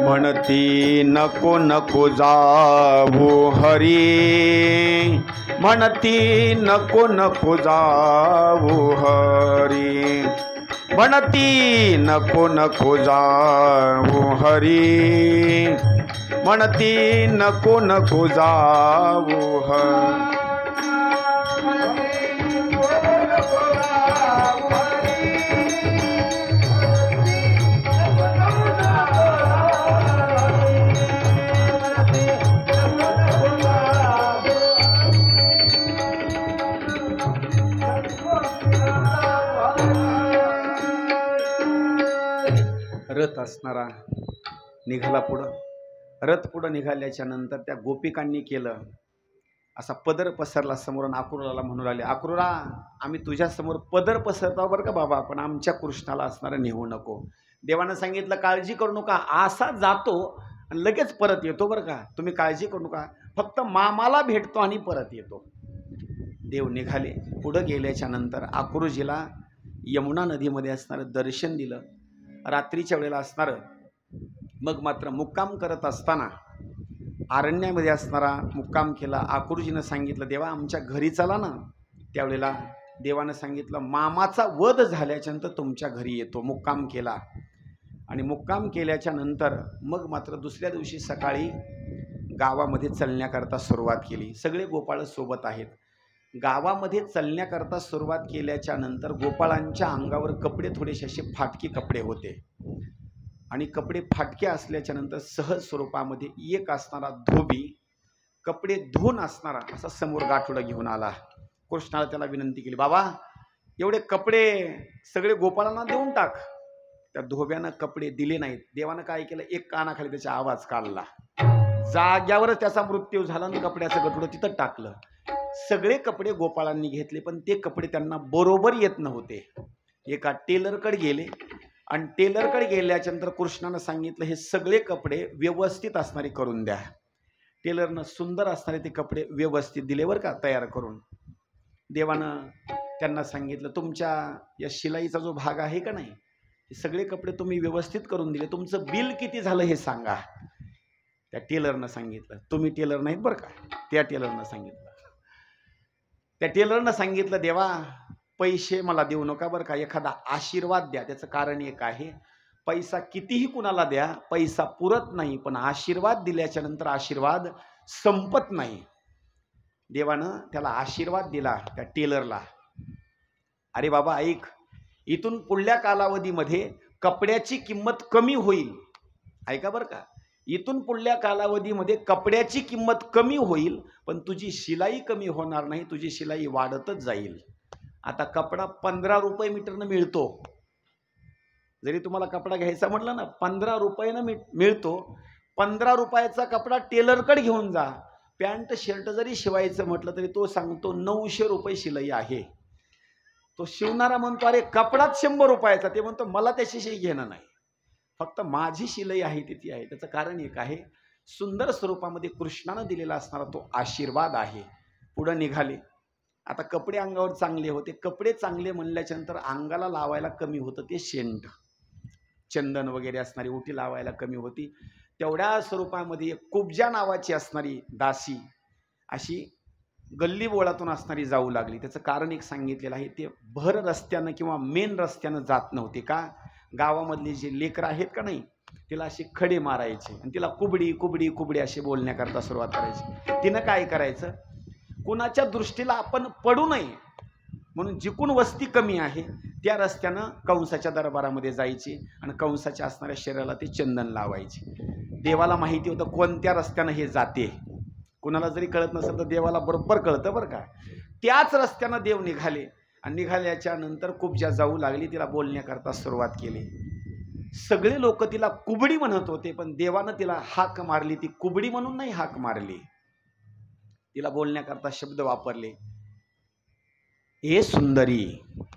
म्हणती नको नको जाऊ हरी, म्हणती नको नको जाऊ हरी, म्हणती नको नको जाऊ हरी, म्हणती नको नको जाऊ हरी. रथ असणारा निघाला पुढं. रथ पुढं निघाल्याच्या नंतर त्या गोपिकांनी केलं असा पदर पसरला समोर. अक्रूराला म्हणू लागले, अक्रूरा आम्ही तुझ्या समोर पदर पसरतो बरं का बाबा, पण आमच्या कृष्णाला असणारं नेऊ नको. देवानं सांगितलं काळजी करू नका, असा जातो आणि लगेच परत येतो बरं का, तुम्ही काळजी करू नका, फक्त मामाला भेटतो आणि परत येतो. देव निघाले. पुढं गेल्याच्या नंतर अक्रूजीला यमुना नदीमध्ये असणारं दर्शन दिलं. रात्रीच्या वेळेला असणारं. मग मात्र मुक्काम करत असताना अरण्यामध्ये असणारा मुक्काम केला. अक्रूजीनं सांगितलं देवा आमच्या घरी चला ना. त्यावेळेला देवानं सांगितलं मामाचा वध झाल्याच्यानंतर तुमच्या घरी येतो. मुक्काम केला आणि मुक्काम केल्याच्या नंतर मग मात्र दुसऱ्या दिवशी सकाळी गावामध्ये चलण्याकरता सुरुवात केली. सगळे गोपाळ सोबत आहेत. गावामध्ये चलण्याकरता सुरुवात केल्याच्या नंतर गोपाळांच्या अंगावर कपडे थोडेसे असे फाटके कपडे होते आणि कपडे फाटके असल्याच्या नंतर सहज स्वरूपामध्ये एक असणारा धोबी कपडे धुवून असणारा असा समोर गाठोडा घेऊन आला. कृष्णाला त्याला विनंती केली, बाबा एवढे कपडे सगळे गोपाळांना देऊन टाक. त्या धोब्यानं कपडे दिले नाहीत. देवानं काय केलं, एक कानाखाली त्याचा आवाज काढला. जाग्यावरच त्याचा मृत्यू झाला आणि कपड्याचं गठोडं तिथं टाकलं. सगळे कपडे गोपाळांनी घेतले पण ते कपडे त्यांना बरोबर येत नव्हते. एका टेलरकडे गेले आणि टेलरकडे गेल्याच्यानंतर कृष्णानं सांगितलं हे सगळे कपडे व्यवस्थित असणारे करून द्या. टेलरनं सुंदर असणारे ते कपडे व्यवस्थित दिले बरं का, तयार करून. देवानं त्यांना सांगितलं तुमच्या या शिलाईचा जो भाग आहे का नाही, हे सगळे कपडे तुम्ही व्यवस्थित करून दिले, तुमचं बिल किती झालं हे सांगा. त्या टेलरनं सांगितलं. तुम्ही टेलर नाहीत बरं का, त्या टेलरनं सांगितलं. त्या टेलरनं सांगितलं देवा पैसे मला देऊ नका बरं का, एखादा आशीर्वाद द्या. त्याचं कारण एक आहे, पैसा कितीही कुणाला द्या पैसा पुरत नाही, पण आशीर्वाद दिल्याच्या नंतर आशीर्वाद संपत नाही. देवानं त्याला आशीर्वाद दिला त्या टेलरला. अरे बाबा ऐक, इथून पुढल्या कालावधीमध्ये कपड्याची किंमत कमी होईल. ऐका बरं का, इथून पुढल्या कालावधीमध्ये कपड्याची किंमत कमी होईल, पण तुझी शिलाई कमी होणार नाही, तुझी शिलाई वाढतच जाईल. आता कपडा 15 रुपये मीटरनं मिळतो. जरी तुम्हाला कपडा घ्यायचा म्हटलं ना 15 रुपयानं मिळतो. 15 रुपयाचा कपडा टेलरकडे घेऊन जा. पॅन्ट शर्ट जरी शिवायचं म्हटलं तरी तो सांगतो 900 रुपये शिलाई आहे. तो शिवणारा म्हणतो अरे कपडाच 100 रुपयाचा. ते म्हणतो मला त्याच्याशी घेणं नाही, फक्त माझी शिलाई आहे ती आहे. त्याचं कारण एक आहे, सुंदर स्वरूपामध्ये कृष्णानं दिलेला असणारा तो आशीर्वाद आहे. पुढं निघाले. आता कपडे अंगावर चांगले होते. कपडे चांगले म्हणल्याच्या नंतर अंगाला लावायला कमी होतं ते शेंट, चंदन वगैरे असणारी उटी लावायला कमी होती. तेवढ्या स्वरूपामध्ये कुब्जा नावाची असणारी दासी अशी गल्ली बोळातून असणारी जाऊ लागली. त्याचं कारण एक सांगितलेलं आहे, ते भर रस्त्यानं किंवा मेन रस्त्यानं जात नव्हते. का? गावामधली जी लेकरं आहेत का नाही, तिला असे खडे मारायचे आणि तिला कुबडी कुबडी कुबडी असे बोलण्याकरता सुरुवात करायची. तिनं काय करायचं, कुणाच्या दृष्टीला आपण पडू नये म्हणून जिकून वस्ती कमी आहे त्या रस्त्यानं कंसाच्या दरबारामध्ये जायची आणि कंसाच्या असणाऱ्या शरीराला ते चंदन लावायचे. देवाला माहिती होतं कोणत्या रस्त्यानं हे जाते. कुणाला जरी कळत नसेल तर देवाला बरोबर कळतं बरं का. त्याच रस्त्यानं देव निघाले आणि निघाल्याच्या नंतर कुब्जा जाऊ लागली. तिला बोलण्याकरता सुरुवात केली. सगळे लोक तिला कुबडी म्हणत होते, पण देवानं तिला हाक मारली. ती कुबडी म्हणून नाही हाक मारली, तिला बोलण्याकरता शब्द वापरले. हे सुंदरी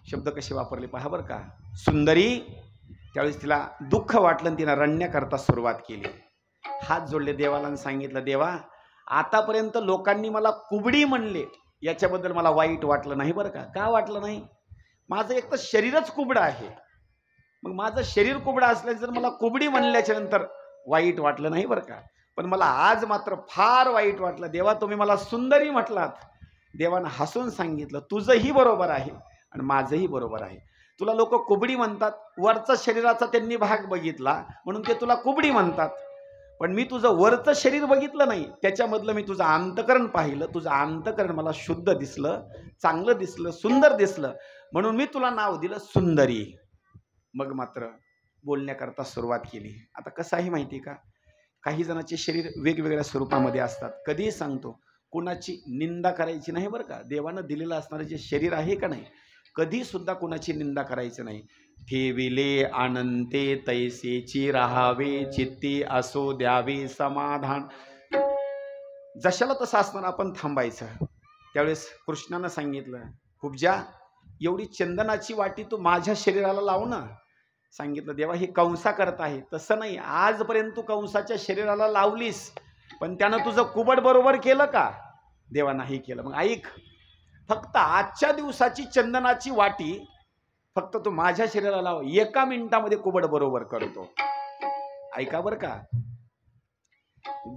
शब्द कसे वापरले पहा बरं का. सुंदरी. त्यावेळेस तिला दुःख वाटलं आणि तिला रडण्याकरता सुरुवात केली. हात जोडले देवाला आणि सांगितलं, देवा आतापर्यंत लोकांनी मला कुबडी म्हणले, याच्याबद्दल मला वाईट वाटलं नाही बरं का. का वाटलं नाही? माझं एक तर शरीरच कुबडं आहे. मग माझं शरीर कुबडं असल्याचं जर मला कुबडी म्हणल्याच्या नंतर वाईट वाटलं नाही बरं का. पण मला आज मात्र फार वाईट वाटलं. देवा तुम्ही मला सुंदरी म्हटलात. देवानं हसून सांगितलं, तुझंही बरोबर आहे आणि माझंही बरोबर आहे. तुला लोक कुबडी म्हणतात, वरचा शरीराचा त्यांनी भाग बघितला म्हणून ते तुला कुबडी म्हणतात. पण मी तुझं वरचं शरीर बघितलं नाही, त्याच्यामधलं मी तुझं अंतकरण पाहिलं. तुझं अंतकरण मला शुद्ध दिसलं, चांगलं दिसलं, सुंदर दिसलं, म्हणून मी तुला नाव दिलं सुंदरी. मग मात्र बोलण्याकरता सुरुवात केली. आता कसं आहे माहिती आहे का, काही जणांचे शरीर वेगवेगळ्या स्वरूपामध्ये असतात. कधीही सांगतो, कुणाची निंदा करायची नाही बरं का. देवानं दिलेलं असणारं जे शरीर आहे का नाही, कधी सुद्धा कुणाची निंदा करायची नाही. ठेविले अनंते तैसेची राहावे, चित्ती असो द्यावे समाधान. जशाला तसं असताना आपण थांबायचं. त्यावेळेस कृष्णानं सांगितलं, कुब्जा एवढी चंदनाची वाटी तू माझ्या शरीराला लाव ना. सांगितलं, देवा हे कंसा करत आहे. तसं नाही, आजपर्यंत तू कंसाच्या शरीराला लावलीस, पण त्यानं तुझं कुबड बरोबर केलं का? देवा नाही केलं. मग ऐक, फक्त आजच्या दिवसाची चंदनाची वाटी फक्त तू माझ्या शरीराला लाव, 1 मिनिटामध्ये कुबड बरोबर करतो. ऐका बरं का,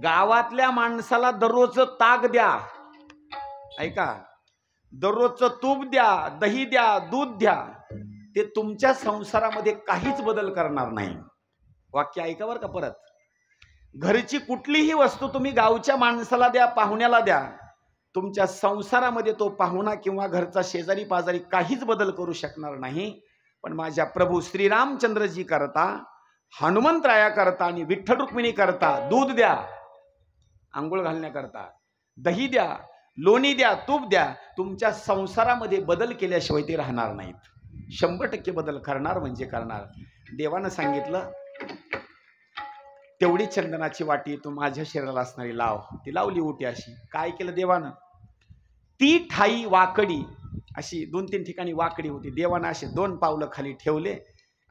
गावातल्या माणसाला दररोजचं ताक द्या. ऐका, दररोजचं तूप द्या, दही द्या, दूध द्या, ते तुमच्या संसारामध्ये काहीच बदल करणार नाही. वाक्य ऐका बरं का परत. घरची कुठलीही वस्तू तुम्ही गावच्या माणसाला द्या, पाहुण्याला द्या, तुमच्या संसारामध्ये तो पाहुणा किंवा घरचा शेजारी पाजारी काहीच बदल करू शकणार नाही. पण माझ्या प्रभू श्रीरामचंद्रजी करता, हनुमंतराया करता आणि विठ्ठल रुक्मिणी करता दूध द्या आंघोळ घालण्याकरता, दही द्या, लोणी द्या, तूप द्या, तुमच्या संसारामध्ये बदल केल्याशिवाय ते राहणार नाहीत. 100% बदल करणार म्हणजे करणार. देवानं सांगितलं, तेवढी चंदनाची वाटी तू माझ्या शरीराला असणारी लाव. ती लावली उटी अशी. काय केलं देवानं, ती ठाई वाकडी अशी 2-3 ठिकाणी वाकडी होती. देवानं असे 2 पावलं खाली ठेवले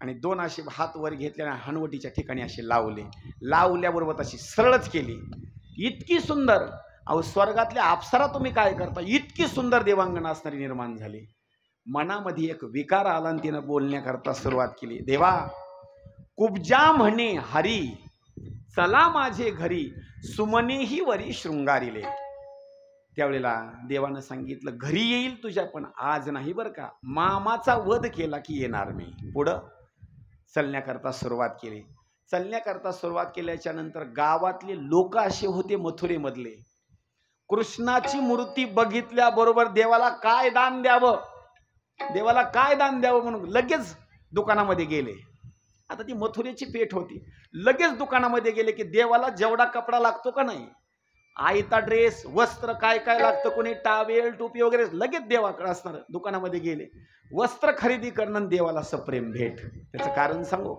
आणि 2 असे हात वर घेतले आणि हनवटीच्या ठिकाणी असे लावले. लावल्याबरोबर तशी सरळच केली. इतकी सुंदर, अहो स्वर्गातल्या अप्सरा तुम्ही काय करता, इतकी सुंदर देवांगना असणारी निर्माण झाली. मनामध्ये एक विकार आला आणि तिनं बोलण्याकरता सुरुवात केली. देवा कुब्जा म्हणे हरी, चला माझे घरी, सुमनेही वरी शृंगारिले. त्यावेळेला देवानं सांगितलं, घरी येईल तुझ्या, पण आज नाही बरं का. मामाचा वध केला की येणार मी. पुढं चलण्याकरता सुरुवात केली. चलण्याकरता सुरुवात केल्याच्या नंतर गावातले लोक असे होते मथुरेमधले, कृष्णाची मूर्ती बघितल्याबरोबर देवाला काय दान द्यावं, देवाला काय दान द्यावं म्हणून लगेच दुकानामध्ये गेले. आता ती मथुरेची पेठ होती. लगेच दुकानामध्ये गेले की देवाला जेवढा कपडा लागतो का नाही, आयता ड्रेस, वस्त्र, काय काय लागतं, कोणी टावेल, टोपी वगैरे लगेच देवाकडे असणार. दुकानामध्ये गेले, वस्त्र खरेदी करणं, देवाला सप्रेम भेट. त्याचं कारण सांगू.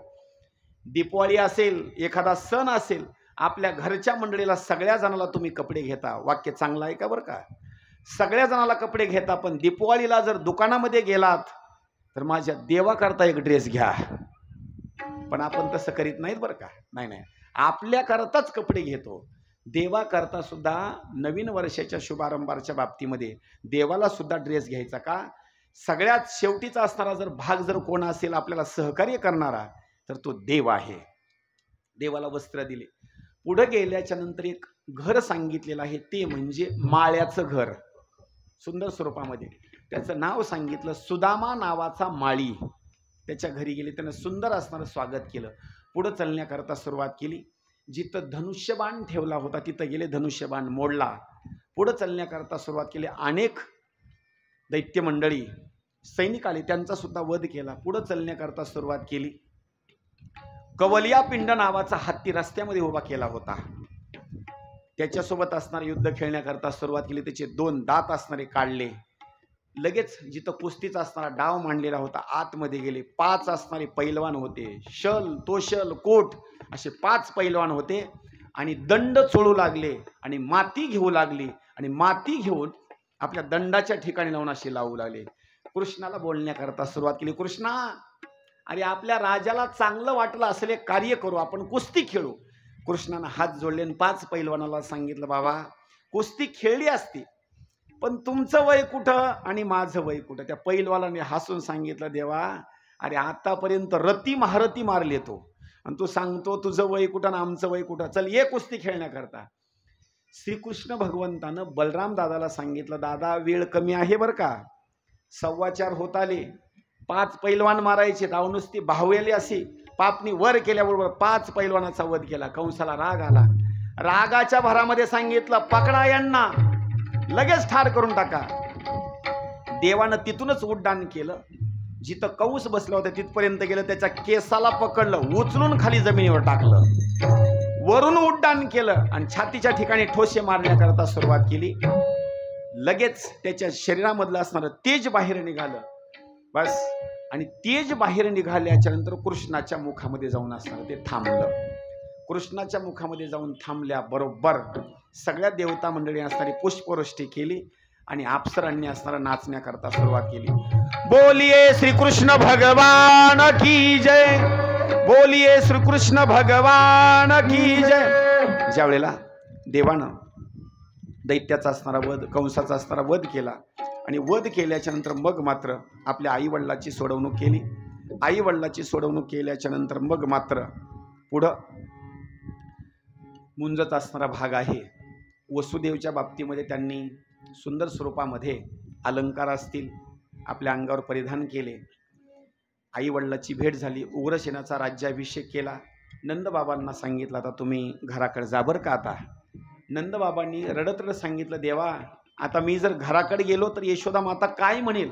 दीपावली असेल, एखादा सण असेल, आपल्या घरच्या मंडळीला सगळ्या जणाला तुम्ही कपडे घेता. वाक्य चांगलं आहे का बरं का. सगळ्या जणाला कपडे घेता, पण दीपावलीला जर दुकानामध्ये गेलात तर माझ्या देवाकरता एक ड्रेस घ्या. पण आपण तसं करीत नाहीत बरं का. नाही, आपल्याकरताच कपडे घेतो. देवाकरता सुद्धा नवीन वर्षाच्या शुभारंभाच्या बाबतीमध्ये देवाला सुद्धा ड्रेस घ्यायचा का. सगळ्यात शेवटीचा असणारा जर भाग जर कोण असेल आपल्याला सहकार्य करणारा, तर तो देव आहे. देवाला वस्त्र दिले. पुढे गेल्याच्या नंतर एक घर सांगितलेलं आहे, ते म्हणजे माळ्याचं घर. सुंदर स्वरूपामध्ये त्याचं नाव सांगितलं, सुदामा नावाचा माळी. त्याच्या घरी गेले, त्यानं सुंदर असणारं स्वागत केलं. पुढे चालण्याकरता सुरुवात केली. जिथं धनुष्यबाण ठेवला होता तिथं गेले, धनुष्यबाण मोडला. पुढे चालण्याकरता सुरुवात केली. अनेक दैत्य मंडळी, सैनिक आले, त्यांचा सुद्धा वध केला. पुढे चालण्याकरता सुरुवात केली. कवलिया पिंड नावाचा हत्ती रस्त्यामध्ये उभा केला होता. त्याच्यासोबत असणारे युद्ध खेळण्याकरता सुरुवात केली. त्याचे 2 दात असणारे काढले. लगेच जिथं कुस्तीचा असणारा डाव मांडलेला होता आतमध्ये गेले. 5 असणारे पैलवान होते. शल, तोशल, कोट असे 5 पैलवान होते आणि दंड चोळू लागले आणि माती घेऊ लागली आणि माती घेऊन आपल्या दंडाच्या ठिकाणी लावून असे लावू लागले. कृष्णाला बोलण्याकरता सुरुवात केली. कृष्णा, अरे आपल्या राजाला चांगलं वाटलं असेल एक कार्य करू, आपण कुस्ती खेळू. कृष्णानं हात जोडले आणि 5 पैलवानाला सांगितलं, बाबा कुस्ती खेळली असती, पण तुमचं वय कुठं आणि माझं वय कुठं. त्या पैलवानाने हसून सांगितलं, देवा अरे आतापर्यंत रती महारती मारले तो, आणि तू सांगतो तुझं वय कुठं आणि आमचं वय कुठं, चल ये कुस्ती खेळण्याकरता. श्रीकृष्ण भगवंतानं बलराम दादाला सांगितलं, दादा वेळ कमी आहे बरं का, 4:15 होत आले, 5 पैलवान मारायचे. अहो नुसती बाहुली अशी पापणी वर केल्याबरोबर 5 पैलवानाचा वध केला. कंसाला राग आला. रागाच्या भरामध्ये सांगितलं, पकडा यांना, लगेच ठार करून टाका. देवानं तिथूनच उड्डाण केलं. जिथं कंस बसला होता तिथपर्यंत गेलं. त्याच्या केसाला पकडलं, उचलून खाली जमिनीवर टाकलं, वरून उड्डाण केलं आणि छातीच्या ठिकाणी ठोसे मारण्याकरता सुरुवात केली. लगेच त्याच्या शरीरामधलं असणारं तेज बाहेर निघालं. बस, आणि तेज बाहेर निघाल्याच्या नंतर कृष्णाच्या मुखामध्ये जाऊन असणारं ते थांबलं. कृष्णाच्या मुखामध्ये जाऊन थांबल्याबरोबर सगळ्या देवता मंडळी असणारी पुष्पवृष्टी केली आणि अप्सरांनी असणारा नाचण्याकरता सुरुवात केली. बोलिये श्रीकृष्ण भगवान की जय, बोलिये श्रीकृष्ण भगवान की जय. ज्या वेळेला देवानं दैत्याचा असणारा वध, कंसाचा असणारा वध केला आणि वध केल्याच्या नंतर मग मात्र आपल्या आईवडिलाची सोडवणूक केली. आईवडिलाची सोडवणूक केल्याच्या नंतर मग मात्र पुढं मुंजत असणारा भाग आहे. वसुदेवच्या बाबतीमध्ये त्यांनी सुंदर स्वरूपामध्ये अलंकार असतील आपल्या अंगावर परिधान केले. आईवडिलाची भेट झाली. उग्रसेनाचा राज्याभिषेक केला. नंदबाबांना सांगितलं, आता तुम्ही घराकडे जा बरं का. आता नंदबाबांनी रडत रडत सांगितलं, देवा आता मी जर घराकडे गेलो तर यशोदा माता काय म्हणेल.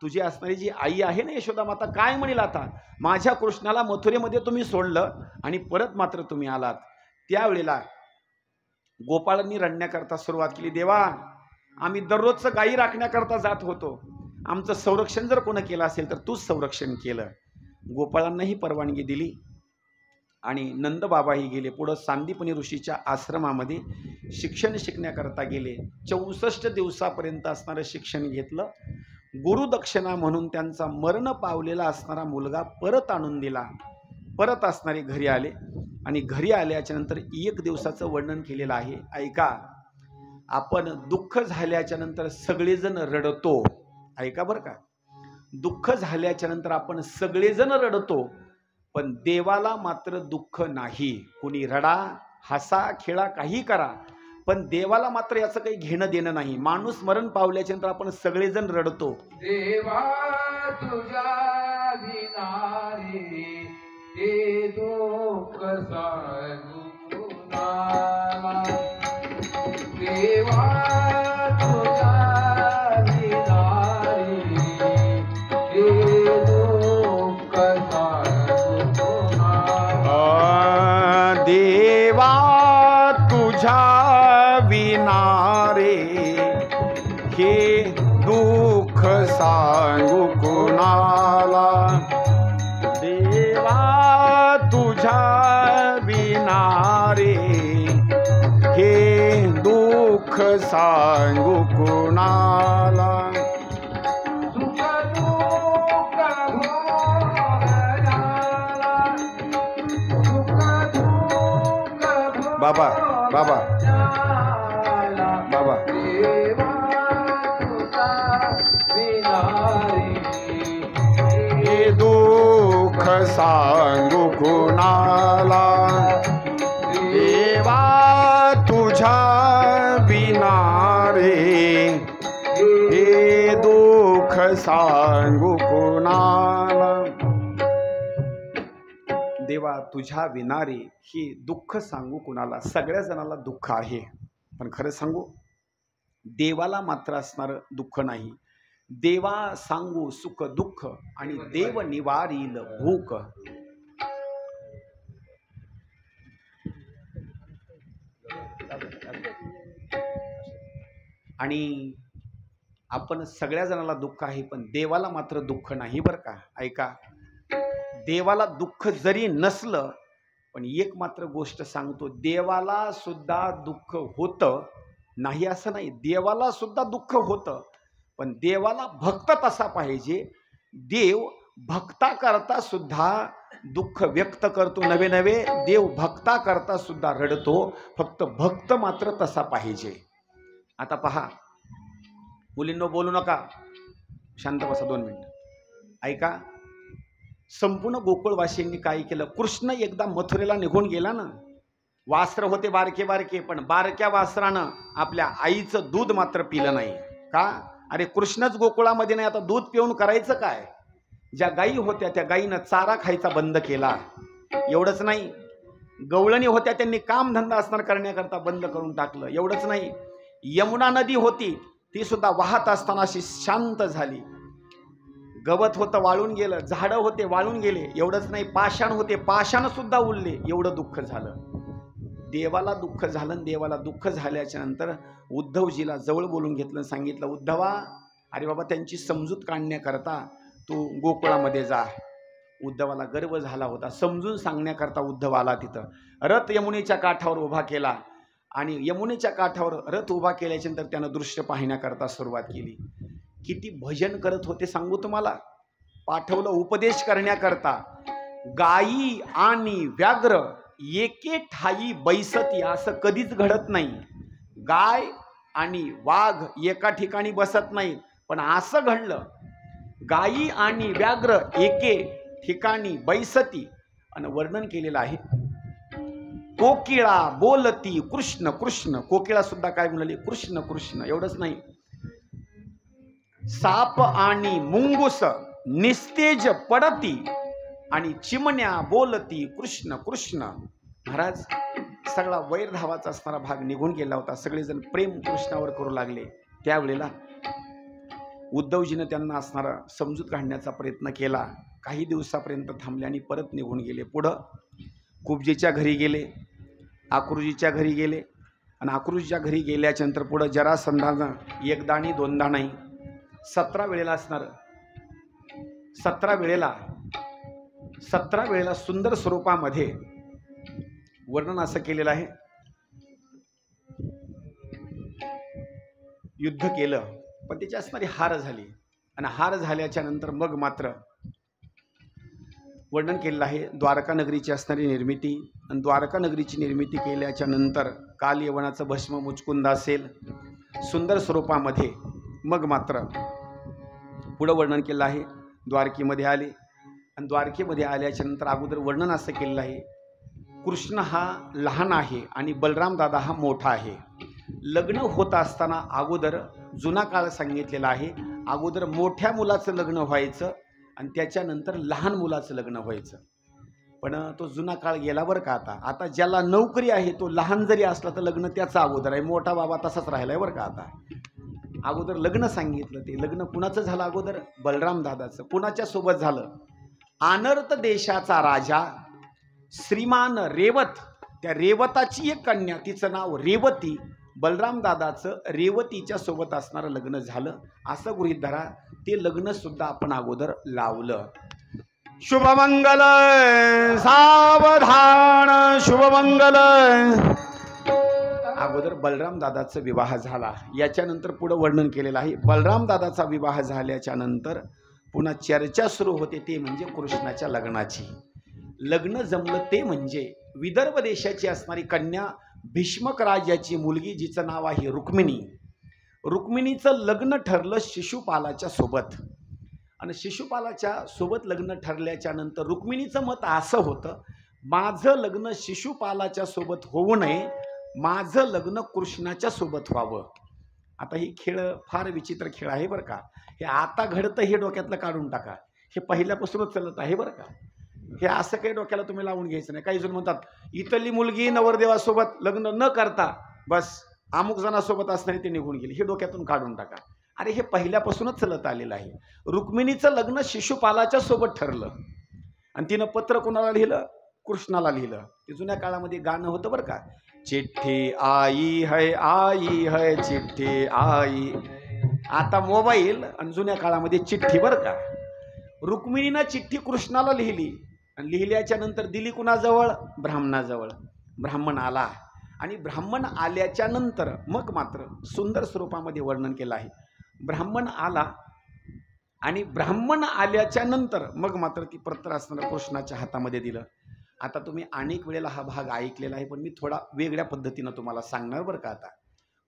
तुझी असणारी जी आई आहे ना यशोदा माता काय म्हणेल. आता माझ्या कृष्णाला मथुरेमध्ये तुम्ही सोडलं आणि परत मात्र तुम्ही आलात. त्यावेळेला गोपाळांनी रडण्याकरता सुरुवात केली, देवा आम्ही दररोजचं गायी राखण्याकरता जात होतो, आमचं संरक्षण जर कोण केलं असेल तर तूच संरक्षण केलं. गोपाळांनाही परवानगी दिली आणि नंदबाबाही गेले. पुढं सांदीपनी ऋषीच्या आश्रमामध्ये शिक्षण शिकण्याकरता गेले. 64 दिवसापर्यंत असणारं शिक्षण घेतलं. गुरुदक्षिणा म्हणून त्यांचा मरण पावलेला असणारा मुलगा परत आणून दिला. परत असणारे घरी आले आणि घरी आल्याच्या नंतर 1 दिवसाचं वर्णन केलेलं आहे. ऐका, आपण दुःख झाल्याच्या नंतर सगळेजण रडतो. ऐका बरं का, दुःख झाल्याच्या नंतर आपण सगळेजण रडतो, पण देवाला मात्र दुःख नाही. कुणी रडा, हसा, खेळा, काही करा, पण देवाला मात्र याचं काही घेणं देणं नाही. माणूस मरण पावल्याच्या नंतर आपण सगळेजण रडतो. देवा तुझ्या विनारी ते दुःख सांगू नामा. देवा तुझ्या विनारी हे दुःख सांगू कोणाला. देवा तुझ्या विनारे हे दुःख सांगू कुणाला. देवा तुझ्या विनारे हे दुःख सांगू कुणाला. सुख दुःख भोगणारा, सुख दुःख बाबा बाबा भोगणारा, बाबा देवा तुझा विनारी हे दुःख सांगू कुणाला. देवा तुझ्या विनारे हे दुःख सांगू कुणाला. देवा तुझ्या विनारे हे दुःख सांगू कुणाला. सगळ्या जणाला दुःख आहे, पण खरं सांगू देवाला मात्र असणारं दुःख नाही. देवा सांगू सुख दुःख आणि देव निवारील भूक. आणि आपण सगळ्या जणाला दुःख आहे, पण देवाला मात्र दुःख नाही बरं का. ऐका, देवाला दुःख जरी नसलं पण एक मात्र गोष्ट सांगतो, देवाला सुद्धा दुःख होतं. नाही असं नाही, देवाला सुद्धा दुःख होतं, पण देवाला भक्त तसा पाहिजे. देव भक्ता करता सुद्धा दुःख व्यक्त करतो, नवे नवे देव भक्ता करता सुद्धा रडतो. फक्त भक्त मात्र तसा पाहिजे. आता पहा, मुलींनो बोलू नका, शांत बसा 2 मिनिट. ऐका, संपूर्ण गोकुळवासींनी काय केलं, कृष्ण एकदा मथुरेला निघून गेला ना, वासर होते बारके बारके, पण बारक्या वासरानं आपल्या आईचं दूध मात्र पिलं नाही. का? अरे कृष्णच गोकुळामध्ये नाही, आता दूध पिऊन करायचं काय. ज्या गायी होत्या त्या गायीनं चारा खायचा बंद केला. एवढंच नाही, गवळणी होत्या त्यांनी कामधंदा असणार करण्याकरता बंद करून टाकलं. एवढंच नाही, यमुना नदी होती ती सुद्धा वाहत असताना अशी शांत झाली. गवत होतं वाळून गेलं, झाडं होते वाळून गेले. एवढंच नाही, पाषाण होते पाषाण सुद्धा उरले. एवढं दुःख झालं. देवाला दुःख झालं. देवाला दुःख झाल्याच्या नंतर उद्धवजीला जवळ बोलून घेतलं, सांगितलं, उद्धवा अरे बाबा त्यांची समजूत काढण्याकरता तू गोकुळामध्ये जा. उद्धवाला गर्व झाला होता, समजून सांगण्याकरता उद्धव आला. तिथं रथ यमुनेच्या काठावर उभा केला आणि यमुनेच्या काठावर रथ उभा केल्याच्या नंतर त्यानं दृश्य पाहण्याकरता सुरुवात केली. किती भजन करत होते सांगू तुम्हाला. पाठवलं उपदेश करण्याकरता. गायी आणि व्याघ्र एके ठाई बैसती असं कधीच घडत नाही. गाय आणि वाघ एका ठिकाणी बसत नाहीत, पण असं घडलं, गायी आणि व्याघ्र एके ठिकाणी बैसती. आणि वर्णन केलेलं आहे, कोकिळा बोलती कृष्ण कृष्ण. कोकिळा सुद्धा काय म्हणाली, कृष्ण कृष्ण. एवढंच नाही, साप आणि मुंगूस निस्तेज पडती आणि चिमण्या बोलती कृष्ण कृष्ण. महाराज सगळा वैर धावाचा असणारा भाग निघून गेला होता. सगळेजण प्रेम कृष्णावर करू लागले. त्यावेळेला उद्धवजीनं त्यांना असणारा समजूत काढण्याचा प्रयत्न केला. काही दिवसापर्यंत थांबले आणि परत निघून गेले. पुढं कुब्जीच्या घरी गेले, आकृजीच्या घरी गेले आणि आकृजीच्या घरी गेल्याच्या नंतर पुढं जरासंधानं एकदा आणि दोनदा नाही 17 वेळेला असणार. 17 वेळेला सुंदर स्वरूपामध्ये वर्णन असं केलेलं आहे. युद्ध केलं पण त्याची असणारी हार झाली आणि हार झाल्याच्या नंतर मग मात्र वर्णन केलेलं आहे द्वारका नगरीची असणारी निर्मिती. आणि द्वारका नगरीची निर्मिती केल्याच्या नंतर काल यवनाचं भस्म मुचकुंद असेल सुंदर स्वरूपामध्ये. मग मात्र पुढं वर्णन केलं आहे द्वारकेमध्ये आले आणि द्वारकेमध्ये आल्याच्या नंतर अगोदर वर्णन असं केलेलं आहे, कृष्ण हा लहान आहे आणि बलराम दादा हा मोठा आहे. लग्न होत असताना अगोदर जुना काळ सांगितलेला आहे, अगोदर मोठ्या मुलाचं लग्न व्हायचं आणि त्याच्यानंतर लहान मुलाचं लग्न व्हायचं. पण तो जुना काळ गेला बरं का. आता ज्याला नोकरी आहे तो लहान जरी असला तर लग्न त्याचा अगोदर आहे. मोठा बाबा तसाच राहिलाय बरं का. आता अगोदर लग्न सांगितलं. ते लग्न कुणाचं झालं अगोदर? बलराम दादाचं. कुणाच्या सोबत झालं? आनर्त देशाचा राजा श्रीमान रेवत, त्या रेवताची एक कन्या, तिचं नाव रेवती. बलराम दादाचं रेवतीच्या सोबत असणारं लग्न झालं असं गृहीत धरा. ते लग्न सुद्धा आपण अगोदर लावलं. शुभमंगल सावधान शुभमंगल. अगोदर बलराम दादाचा विवाह झाला. याच्यानंतर पुढे वर्णन केलेलं आहे. बलराम दादाचा विवाह झाल्याच्या नंतर पुन्हा चर्चा सुरू होते, ते म्हणजे कृष्णाच्या लग्नाची. लग्न जमलं ते म्हणजे विदर्भ देशाची असणारी कन्या भीष्मक राजाची मुलगी, जिचं नाव आहे रुक्मिणी. रुक्मिणीचं लग्न ठरलं शिशुपालाच्या सोबत. आणि शिशुपालाच्या सोबत लग्न ठरल्याच्या नंतर रुक्मिणीचं मत असं होतं, माझं लग्न शिशुपालाच्या सोबत होऊ नये, माझं लग्न कृष्णाच्या सोबत व्हावं. आता ही खेळ फार विचित्र खेळ आहे बरं का. हे आता घडतं हे डोक्यातलं काढून टाका. हे पहिल्यापासूनच चालत आहे बरं का. हे असं काही डोक्याला तुम्ही लावून घ्यायचं नाही. काही जण म्हणतात इथली मुलगी नवरदेवासोबत लग्न न करता बस अमुक जणासोबत असणारी ते निघून गेली. हे डोक्यातून काढून टाका. अरे हे पहिल्यापासूनच चालत आलेलं आहे. रुक्मिणीचं लग्न शिशुपालाच्या सोबत ठरलं आणि तिनं पत्र कोणाला लिहिलं? कृष्णाला लिहिलं. ते जुन्या काळामध्ये गाणं होतं बरं का. चिठ्ठी आई है चिठ्ठी आई. आता मोबाईल आणि जुन्या काळामध्ये चिठ्ठी बरं का. रुक्मिणीनं चिठ्ठी कृष्णाला लिहिली आणि लिहिल्याच्या नंतर दिली कुणाजवळ? ब्राह्मणाजवळ. ब्राह्मण आला आणि ब्राह्मण आल्याच्या नंतर मग मात्र सुंदर स्वरूपामध्ये वर्णन केलं आहे. ब्राह्मण आला आणि ब्राह्मण आल्याच्या नंतर मग मात्र ती पत्र असणारं कृष्णाच्या हातामध्ये दिलं. आता तुम्ही अनेक वेळेला हा भाग ऐकलेला आहे, पण मी थोडा वेगळ्या पद्धतीनं तुम्हाला सांगणार बरं का. आता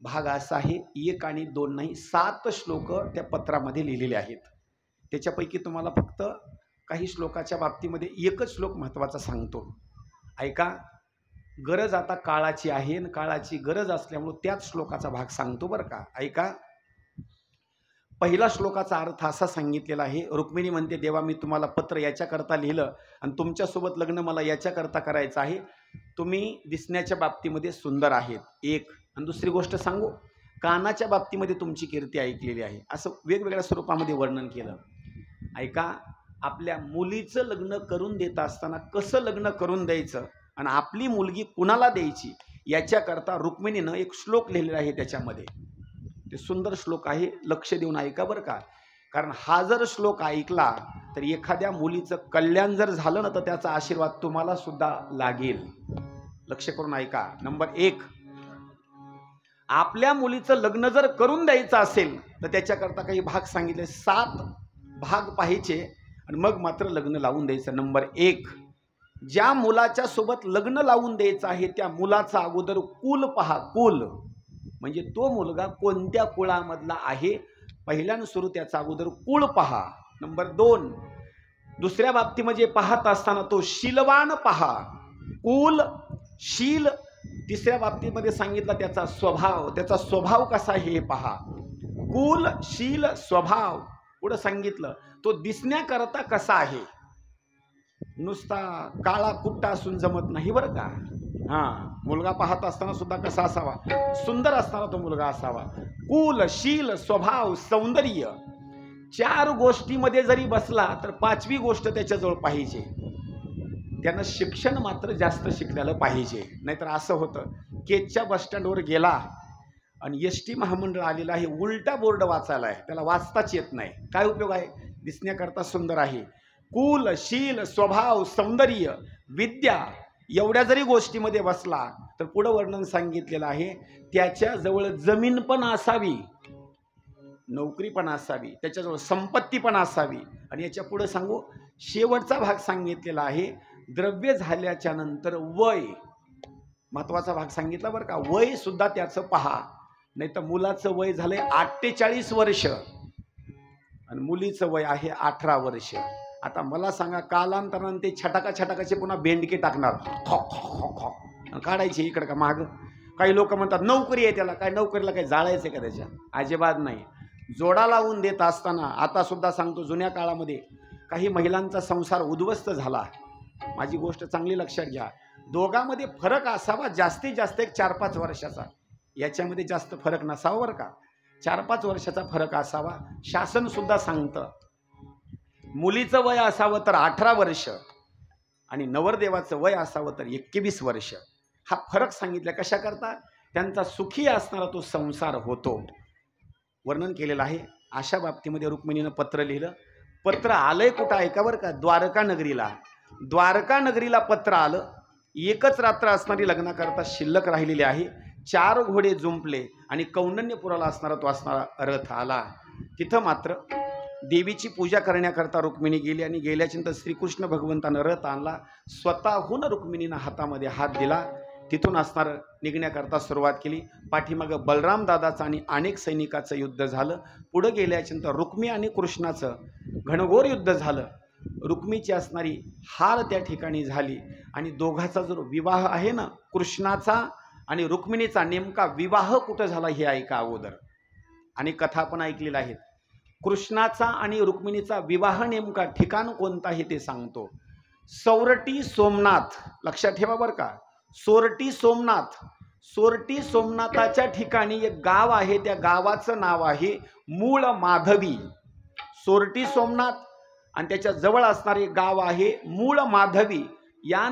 भाग असा आहे, 1 आणि 2 नाही 7 श्लोक त्या पत्रामध्ये लिहिलेले आहेत. त्याच्यापैकी तुम्हाला फक्त काही श्लोकाच्या बाबतीमध्ये एकच श्लोक महत्त्वाचा सांगतो, ऐका. गरज आता काळाची आहे आणि काळाची गरज असल्यामुळे त्याच श्लोकाचा भाग सांगतो बरं का. ऐका. पहिला श्लोकाचा अर्थ असा सांगितलेला आहे. रुक्मिणी म्हणते, देवा मी तुम्हाला पत्र याच्याकरता लिहिलं आणि तुमच्यासोबत लग्न मला याच्याकरता करायचं आहे. तुम्ही दिसण्याच्या बाबतीमध्ये सुंदर आहेत एक, आणि दुसरी गोष्ट सांगू, कानाच्या बाबतीमध्ये तुमची कीर्ती ऐकलेली आहे. असं वेगवेगळ्या स्वरूपामध्ये वर्णन केलं. ऐका. आपल्या मुलीचं लग्न करून देत असताना कसं लग्न करून द्यायचं आणि आपली मुलगी कुणाला द्यायची याच्याकरता रुक्मिणीनं एक श्लोक लिहिलेला आहे. त्याच्यामध्ये ते सुंदर श्लोक आहे, लक्ष देऊन ऐका बरं का. कारण हा जर श्लोक ऐकला तर एखाद्या मुलीचं कल्याण जर झालं ना तर त्याचा आशीर्वाद तुम्हाला सुद्धा लागेल. लक्ष करून ऐका. नंबर 1, आपल्या मुलीचं लग्न जर करून द्यायचं असेल तर त्याच्याकरता काही भाग सांगितले, 7 भाग पाहिजे आणि मग मात्र लग्न लावून द्यायचं. नंबर 1, ज्या मुलाच्या सोबत लग्न लावून द्यायचं आहे त्या मुलाचा अगोदर कुल पहा. कुल म्हणजे तो मुलगा कोणत्या कुळामधला आहे, पहिल्यानं सुरू त्याचा अगोदर कुळ पहा. नंबर 2, दुसऱ्या बाबतीमध्ये पाहत असताना तो शीलवान पहा. कुल, शील. तिसऱ्या बाबतीमध्ये सांगितलं त्याचा स्वभाव, त्याचा स्वभाव कसा आहे हे पहा. कुल, शील, स्वभाव. पुढे सांगितलं तो दिसण्याकरता कसा आहे. नुसता काळा कुट्टा असून जमत नाही बरं का. मुलगा पाहत असताना सुद्धा कसा असावा, सुंदर असताना तो मुलगा असावा. कुल, शील, स्वभाव, सौंदर्य. 4 गोष्टीमध्ये जरी बसला तर 5वी गोष्ट त्याच्याजवळ पाहिजे. त्यानं शिक्षण मात्र जास्त शिकलेलं पाहिजे. नाहीतर असं होतं, केजच्या बसस्टँडवर गेला आणि ST महामंडळ आलेलं आहे, उलटा बोर्ड वाचायला आहे, त्याला वाचताच येत नाही. काय उपयोग आहे? दिसण्याकरता सुंदर आहे. कुल, शील, स्वभाव, सौंदर्य, विद्या एवढ्या जरी गोष्टीमध्ये बसला तर पुढं वर्णन सांगितलेलं आहे, त्याच्याजवळ जमीन पण असावी, नोकरी पण असावी, त्याच्याजवळ संपत्ती पण असावी. आणि याच्या पुढे सांगू, शेवटचा भाग सांगितलेला आहे, द्रव्य झाल्याच्या नंतर वय, महत्वाचा भाग सांगितला बरं का. वय सुद्धा त्याचं पहा. नाही तर मुलाचं वय झालंय 48 वर्ष आणि मुलीचं वय आहे 18 वर्ष. आता मला सांगा, कालांतराने ते छटाकाचे पुन्हा बेंडके टाकणार, काढायचे इकडं का माग. काही लोक म्हणतात नोकरी आहे त्याला, काय नोकरीला काय जाळायचं का त्याच्या? अजिबात नाही. जोडा लावून देत असताना आता सुद्धा सांगतो, जुन्या काळामध्ये काही महिलांचा संसार उद्ध्वस्त झाला. माझी गोष्ट चांगली लक्षात घ्या. दोघांमध्ये फरक असावा जास्तीत जास्त एक 4-5 वर्षाचा. याच्यामध्ये जास्त फरक नसावा बरं का. 4-5 वर्षाचा फरक असावा. शासन सुद्धा सांगतं मुलीचं वय असावं तर 18 वर्ष आणि नवरदेवाचं वय असावं तर 21 वर्ष. हा फरक सांगितला कशा करता? त्यांचा सुखी असणारा तो संसार होतो. वर्णन केलेलं आहे. अशा बाबतीमध्ये रुक्मिणीनं पत्र लिहिलं. पत्र आलंय कुठं ऐका बरं का? द्वारका नगरीला. द्वारका नगरीला पत्र आलं. एकच रात्र असणारी लग्नाकरता शिल्लक राहिलेली आहे. 4 घोडे जुंपले आणि कौंडण्यपुराला असणारा रथ आला. तिथं मात्र देवीची पूजा करण्याकरता रुक्मिणी गेली आणि गेल्याच्यानंतर श्रीकृष्ण भगवंतानं रथ आणला. स्वतःहून रुक्मिणीनं हातामध्ये हात दिला. तिथून असणारं निघण्याकरता सुरुवात केली. पाठीमागं बलराम दादाचं आणि अनेक सैनिकाचं युद्ध झालं. पुढं गेल्याच्यानंतर रुक्मी आणि कृष्णाचं घनघोर युद्ध झालं. रुक्मीची असणारी हार त्या ठिकाणी झाली आणि दोघाचा जो विवाह आहे ना, कृष्णाचा आणि रुक्मिणीचा नेमका विवाह कुठं झाला हे ऐका अगोदर. आणि कथा पण ऐकलेल्या आहेत. कृष्णाचा आणि रुक्मिणीचा विवाह नेमका ठिकाण कोणता आहे ते सांगतो. सोरटी सोमनाथ. लक्षात ठेवा बरं का. सोरटी सोमनाथ. सोरटी सोमनाथाच्या ठिकाणी एक गाव आहे. त्या गावाचं नाव आहे मूळ माधवी. सोरटी सोमनाथ आणि त्याच्या जवळ असणारे गाव आहे मूळ माधवी. या